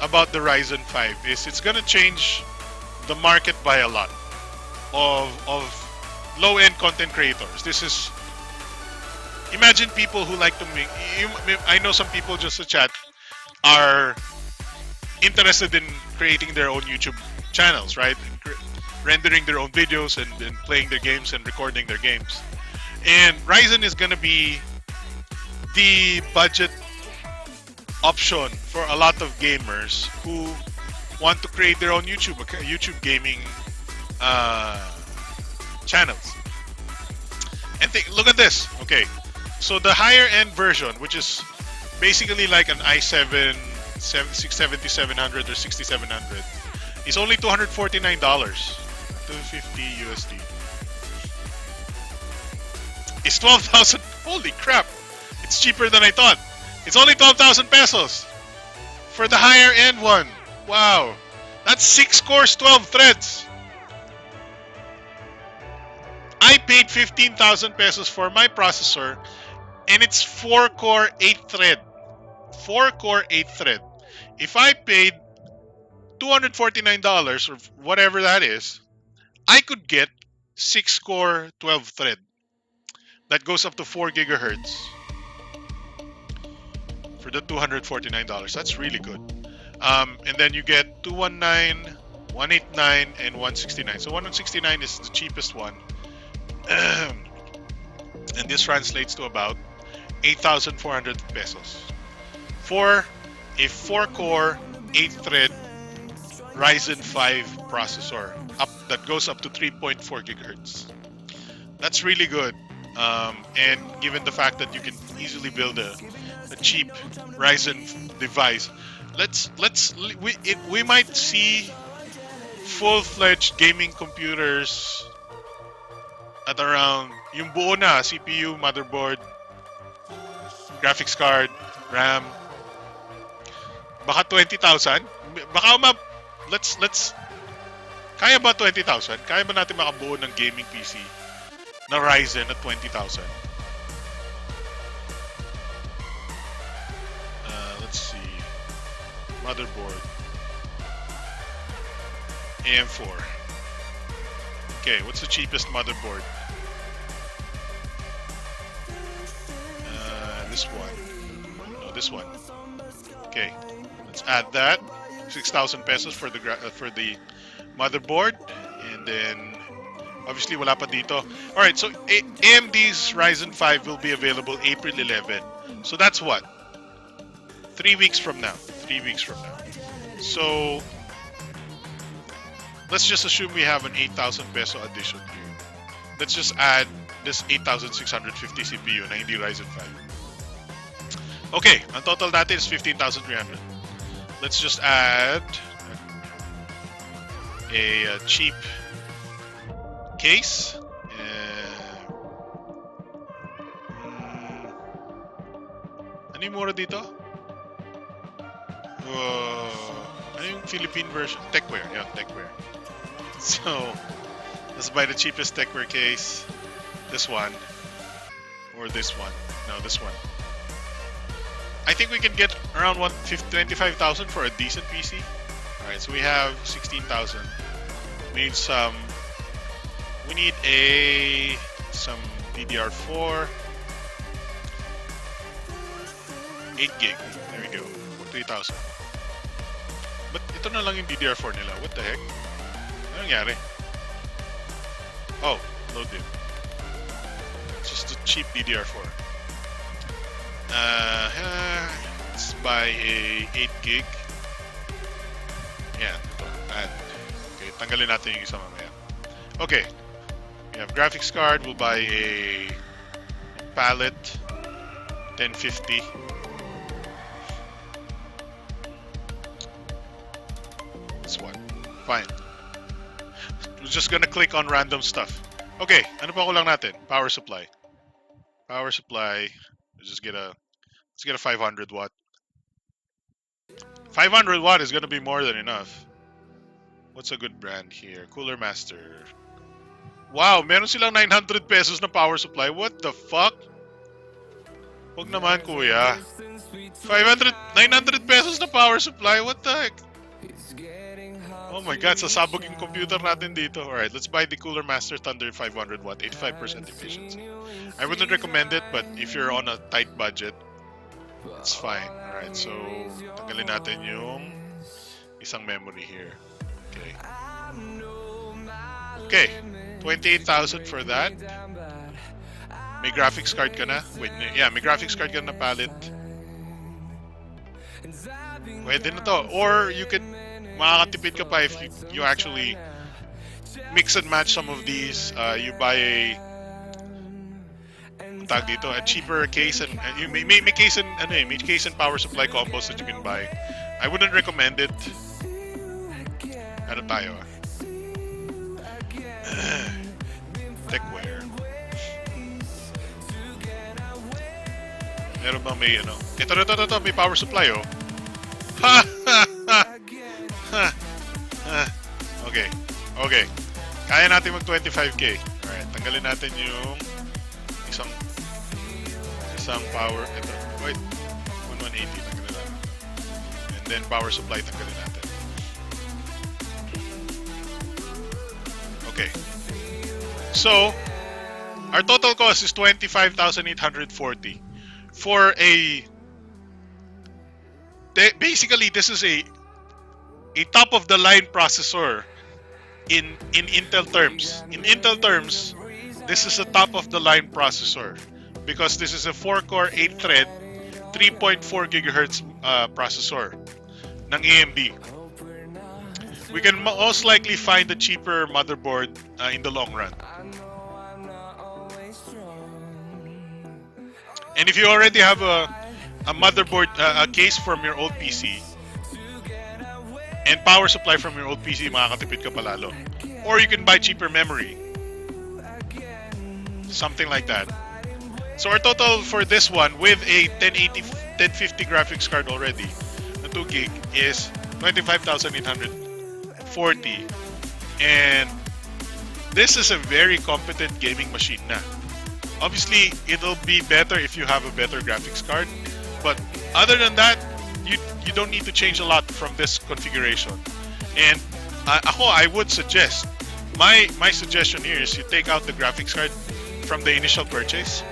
about the Ryzen 5 is it's gonna change the market by a lot of low-end content creators. This is, imagine people who like to make, I know some people just to chat are interested in creating their own YouTube channels, right? Rendering their own videos and playing their games and recording their games. And Ryzen is gonna be the budget option for a lot of gamers who want to create their own YouTube gaming channels. And look at this. Okay, so the higher end version, which is basically like an i7 7700 or 6700, is only $249, $250 USD. It's 12,000. Holy crap! It's cheaper than I thought. It's only 12,000 pesos for the higher end one. Wow, that's 6 cores, 12 threads. I paid 15,000 pesos for my processor, and it's 4 core, 8 thread. 4 core, 8 thread. If I paid $249 or whatever that is, I could get 6 core, 12 thread. That goes up to 4 gigahertz for the $249. That's really good. And then you get 219, 189, and 169. So 169 is the cheapest one. And this translates to about 8,400 pesos for a 4-core, 8-thread Ryzen 5 processor that goes up to 3.4 gigahertz. That's really good. And given the fact that you can easily build a cheap Ryzen device, we might see full-fledged gaming computers at around yung buo na CPU, motherboard, graphics card, RAM. Baka 20,000. Baka let's kaya ba 20,000? Kaya ba natin makabuo ng gaming PC na Ryzen at 20,000? Let's see. Motherboard. AM4. Okay, what's the cheapest motherboard? This one. No, this one. Okay, let's add that. 6,000 pesos for the motherboard, and then obviously wala pa dito. All right, so AMD's Ryzen 5 will be available April 11. So that's what? 3 weeks from now. 3 weeks from now. So let's just assume we have an 8,000 peso addition here. Let's just add this 8,650 CPU na hindi Ryzen 5. Okay, ang total natin is 15,300. Let's just add a cheap case. Ano yung mura dito? Ano yung Philippine version? Techwear. Yeah, Techwear. So, let's buy the cheapest Techwear case. This one. Or this one. No, this one. I think we can get around 25,000 for a decent PC. Alright, so we have 16,000. We need some DDR4. 8 gig. There we go. 3,000. But ito na lang yung DDR4 nila. What the heck? Ano nangyari? Oh, load it. It's just a cheap DDR4. Let's buy a 8 gig. Yeah, ito. Add. Okay, tanggalin natin yung isa mamaya. Okay. We have graphics card. We'll buy a palette 1050. This one. Fine. We're just gonna click on random stuff. Okay, ano pa kulang natin? Power supply. Power supply. Let's get a 500 watt. 500 watt is gonna be more than enough. What's a good brand here? Cooler Master. Wow, meron silang 900 pesos na power supply. What the fuck? Huwag naman, kuya. 900 pesos na power supply? What the heck? Oh my god, sasabog yung computer natin dito. Alright, let's buy the Cooler Master Thunder 500 watt, 85% efficiency. I wouldn't recommend it, but if you're on a tight budget, it's fine. Alright, so tanggalin natin yung isang memory here. Okay. Okay, 28,000 for that. May graphics card ka na? Wait, yeah, may graphics card ka na palette. Pwede na to. Or you could, makakatipid ka pa if you actually mix and match some of these. You buy a cheaper case and you may case and may case and power supply combos that you can buy. I wouldn't recommend it. Ano tayo? Techwear. Meron ba may ano? Ito, may power supply oh. Ha! Okay. Kaya natin mag 25k. Alright, tanggalin natin yung isang power. Ito. Wait. 1180 tanggalin natin. And then power supply tanggalin natin. Okay. So, our total cost is 25,840 for a basically this is a top of the line processor in Intel terms. In Intel terms, this is a top of the line processor because this is a 4-core 8-thread 3.4 gigahertz processor ng AMD. We can most likely find a cheaper motherboard in the long run. And if you already have a motherboard, a case from your old PC, and power supply from your old PC, makakatipid ka palalo. Or you can buy cheaper memory. Something like that. So our total for this one, with a 1050 graphics card already, the 2 gig, is 25,840. And this is a very competent gaming machine na. Obviously, it'll be better if you have a better graphics card. But other than that, you don't need to change a lot from this configuration. And I would suggest, my suggestion here is you take out the graphics card from the initial purchase.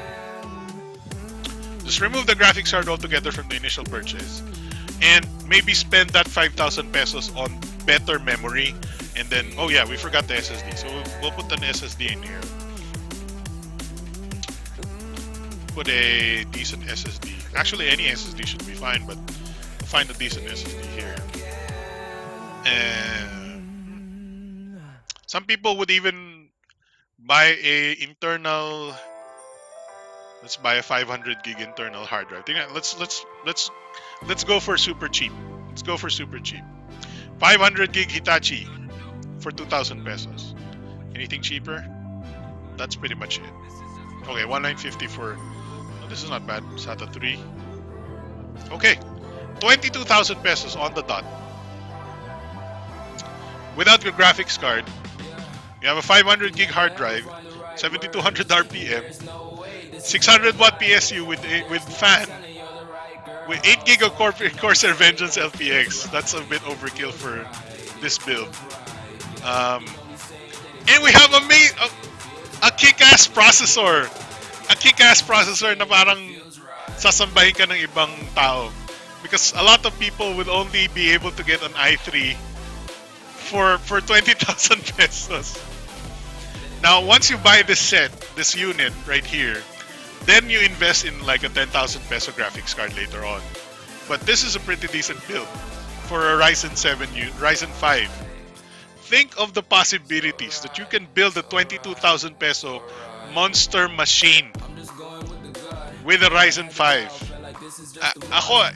Just remove the graphics card altogether from the initial purchase. And maybe spend that 5,000 pesos on better memory. And then, oh yeah, we forgot the SSD. So we'll put an SSD in here. Put a decent SSD. Actually, any SSD should be fine, but we'll find a decent SSD here. And some people would even buy a internal. Let's buy a 500 gig internal hard drive. Let's go for super cheap. Let's go for super cheap. 500 gig Hitachi for 2,000 pesos. Anything cheaper? That's pretty much it. Okay, 1950 for. Oh, this is not bad. SATA 3. Okay, 22,000 pesos on the dot. Without your graphics card, you have a 500 gig hard drive, 7200 RPM, 600 watt PSU with fan, with 8 gig of Corsair Vengeance LPX. That's a bit overkill for this build. And we have a kick-ass processor. A kick-ass processor na parang sasambahin ka ng ibang tao. Because a lot of people will only be able to get an i3 for 20,000 pesos. Now, once you buy this set, this unit right here, then you invest in like a 10,000 peso graphics card later on. But this is a pretty decent build for a Ryzen 5. Think of the possibilities that you can build a 22,000 peso monster machine with a Ryzen 5. Ako,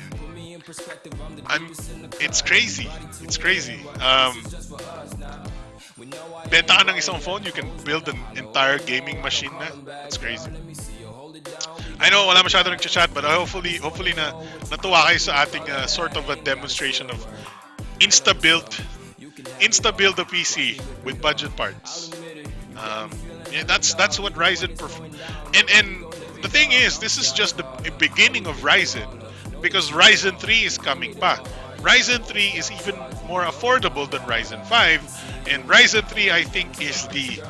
it's crazy. It's crazy. Benta ka ng isang phone, you can build an entire gaming machine na. It's crazy. I know wala masyado nag-chat, but hopefully na natuwa kayo sa ating sort of a demonstration of insta-build a PC with budget parts. Yeah, that's what Ryzen and the thing is, this is just the beginning of Ryzen, because Ryzen 3 is coming pa. Ryzen 3 is even more affordable than Ryzen 5, and Ryzen 3 I think is the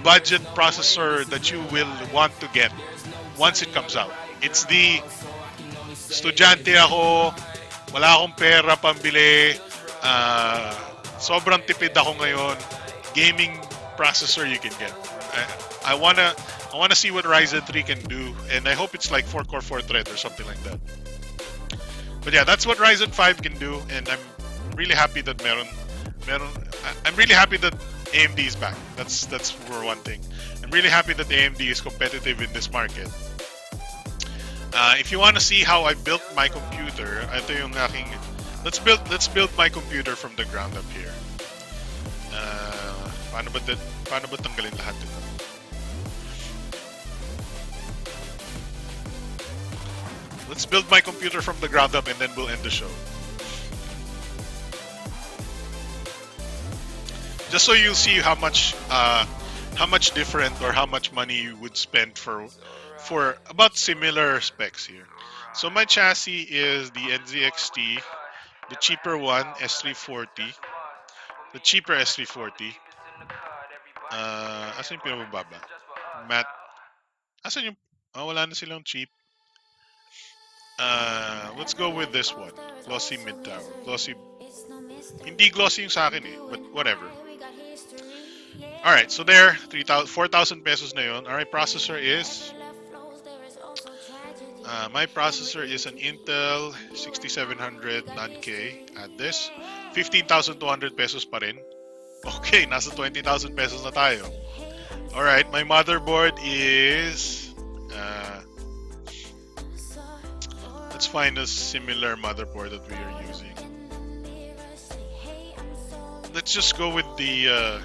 budget processor that you will want to get once it comes out. It's the estudyante ako, wala akong pera pambili, sobrang tipid ako ngayon, gaming processor you can get. I wanna see what Ryzen 3 can do, and I hope it's like 4-core 4-thread or something like that. But yeah, that's what Ryzen 5 can do, and I'm really happy that I'm really happy that AMD is back. That's for one thing. I'm really happy that AMD is competitive in this market. If you want to see how I built my computer, ito yung aking. Let's build my computer from the ground up here. Paano ba tanggalin lahat ito? Let's build my computer from the ground up, and then we'll end the show. Just so you'll see how much different or how much money you would spend for about similar specs here. So my chassis is the NZXT, the cheaper one, S340, the cheaper S340. Asan yung pinabababa? Matte. Asan yung, wala na silang cheap. Let's go with this one, glossy mid tower. Glossy, hindi glossy yung sa akin but whatever. Alright, so there, 4,000 pesos na yun. Alright, processor is, my processor is an Intel 6700 non-K. Add this, 15,200 pesos pa rin. Okay, nasa 20,000 pesos na tayo. Alright, my motherboard is, let's find a similar motherboard that we are using. Let's just go with the,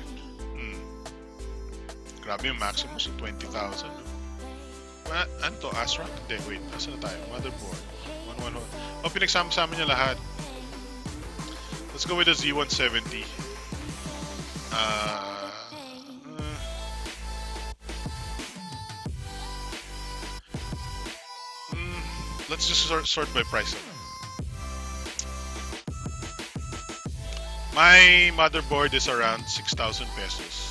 grabe yung maximum sa 20,000. Ano to? Astra? Hindi, wait. Nasa na tayo? Motherboard. 111. Oh, pinagsama-sama niya lahat. Let's go with the Z170. Let's just sort by price. My motherboard is around 6,000 pesos.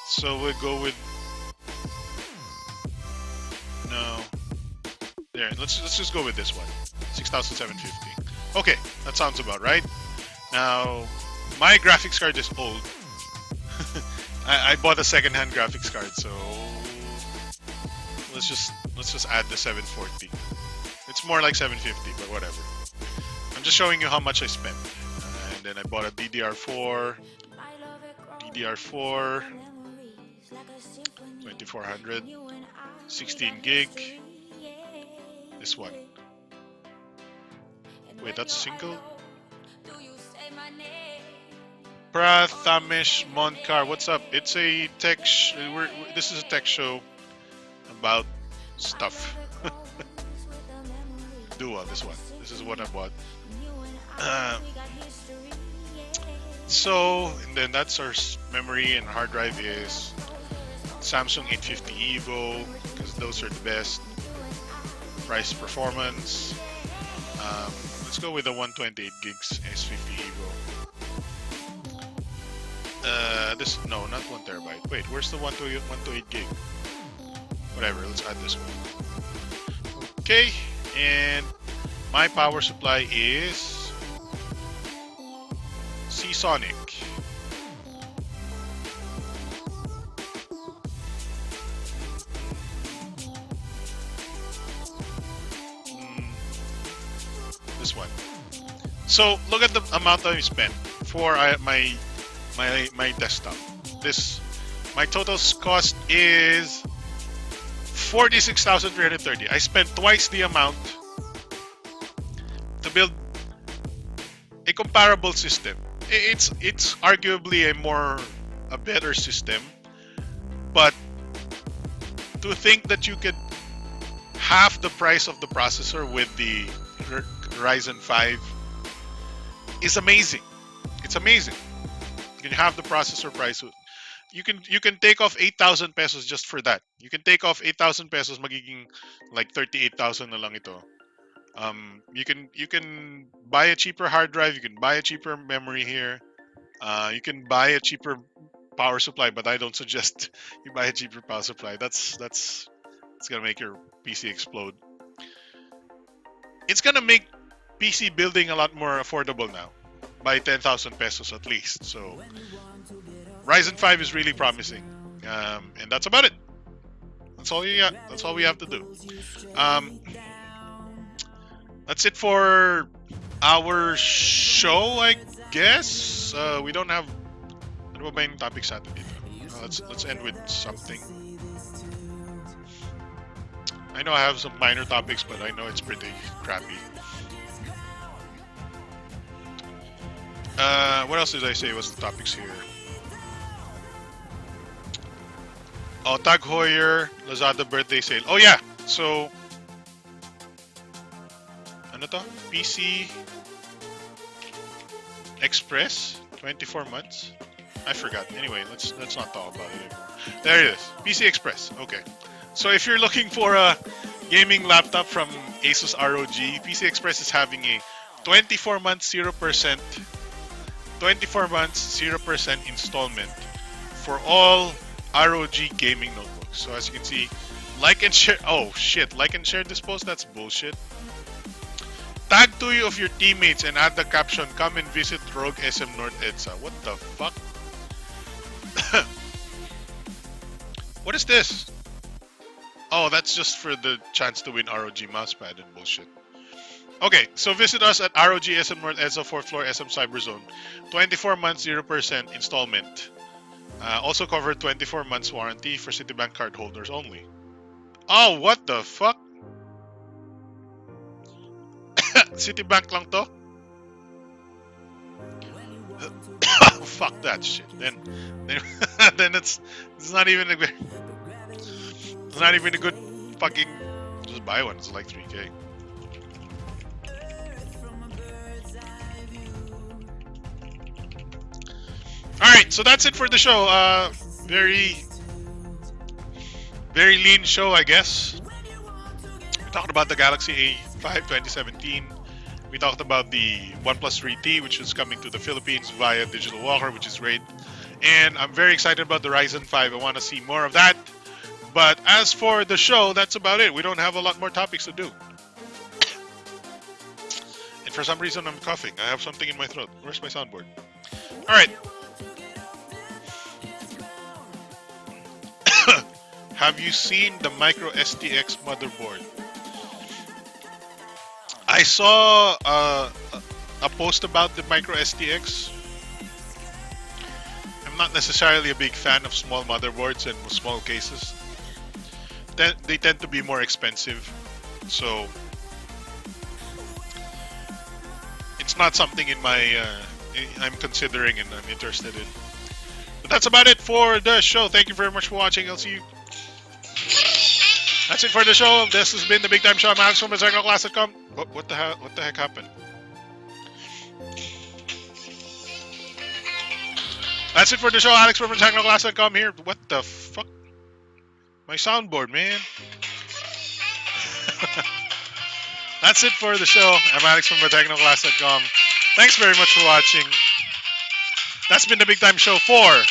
So we'll go with, no, there, let's just go with this one, 6,750. Okay, that sounds about right. Now my graphics card is old. I bought a second-hand graphics card, so let's just add the 740. It's more like 750, but whatever. I'm just showing you how much I spent. And then I bought a DDR4 2400, 16 gig. This one. Wait, that's single? Prathamesh Monkar, what's up? It's a tech. This is a tech show about stuff. Dua, this one. This is what I bought. So, and then that's our memory and hard drive is Samsung 850 Evo, because those are the best price performance. Let's go with the 128 gigs S50 Evo. No, not 1 terabyte. Wait, where's the 128 gig? Whatever, let's add this one. Okay, and my power supply is Seasonic. This one. So look at the amount that I spent for my desktop. My total cost is 46,330. I spent twice the amount to build a comparable system. It's arguably a better system, but to think that you could half the price of the processor with the Ryzen 5 is amazing. It's amazing. You can have the processor price. You can take off 8,000 pesos just for that. You can take off 8,000 pesos, magiging like 38,000 na lang ito. You can buy a cheaper hard drive. You can buy a cheaper memory here. You can buy a cheaper power supply, but I don't suggest you buy a cheaper power supply. It's gonna make your PC explode. It's gonna make PC building a lot more affordable now, by 10,000 pesos at least. So Ryzen 5 is really promising, and that's about it. That's all you got. That's all we have to do. That's it for our show, I guess. We don't have. Ano ba yung topics natin dito? Let's end with something. I know I have some minor topics, but I know it's pretty crappy. What else did I say was the topics here? Oh, Tag Heuer, Lazada birthday sale. Oh yeah, so ano to? PC Express, 24 months. I forgot. Anyway, let's not talk about it anymore. There it is, PC Express. Okay, so if you're looking for a gaming laptop from Asus ROG, PC Express is having a 24 months 0%. 24 months 0% installment for all ROG gaming notebooks. So as you can see, like and share. Oh shit, like and share this post. That's bullshit. Tag 2 of your teammates and add the caption, "Come and visit Rogue SM North EDSA." What the fuck? What is this? Oh, that's just for the chance to win ROG mousepad and bullshit. Okay, so visit us at ROG SM North EDSA 4th floor SM Cyberzone. 24 months 0% installment. Also covered 24 months warranty for Citibank card holders only. Oh, what the fuck? Citibank lang to? Fuck that shit. Then it's not even a good. It's not even a good fucking. Just buy one. It's like 3K. Alright, so that's it for the show. Very lean show, I guess. We talked about the Galaxy A5 2017. We talked about the OnePlus 3T, which is coming to the Philippines via Digital Walker, which is great. And I'm very excited about the Ryzen 5. I want to see more of that. But as for the show, that's about it. We don't have a lot more topics to do. And for some reason, I'm coughing. I have something in my throat. Where's my soundboard? Alright. Have you seen the micro STX motherboard? I saw a post about the micro STX. I'm not necessarily a big fan of small motherboards and small cases. They tend to be more expensive, so it's not something in my I'm considering and I'm interested in. But that's about it for the show. Thank you very much for watching. I'll see you. That's it for the show. This has been the Big Time Show. I'm Alex from TechnoClass.com. What the heck happened? That's it for the show. Alex from TechnoClass.com here. What the fuck? My soundboard, man. That's it for the show. I'm Alex from TechnoClass.com. Thanks very much for watching. That's been the Big Time Show for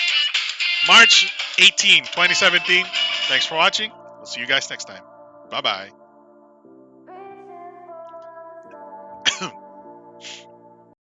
March 18, 2017. Thanks for watching. See you guys next time. Bye bye.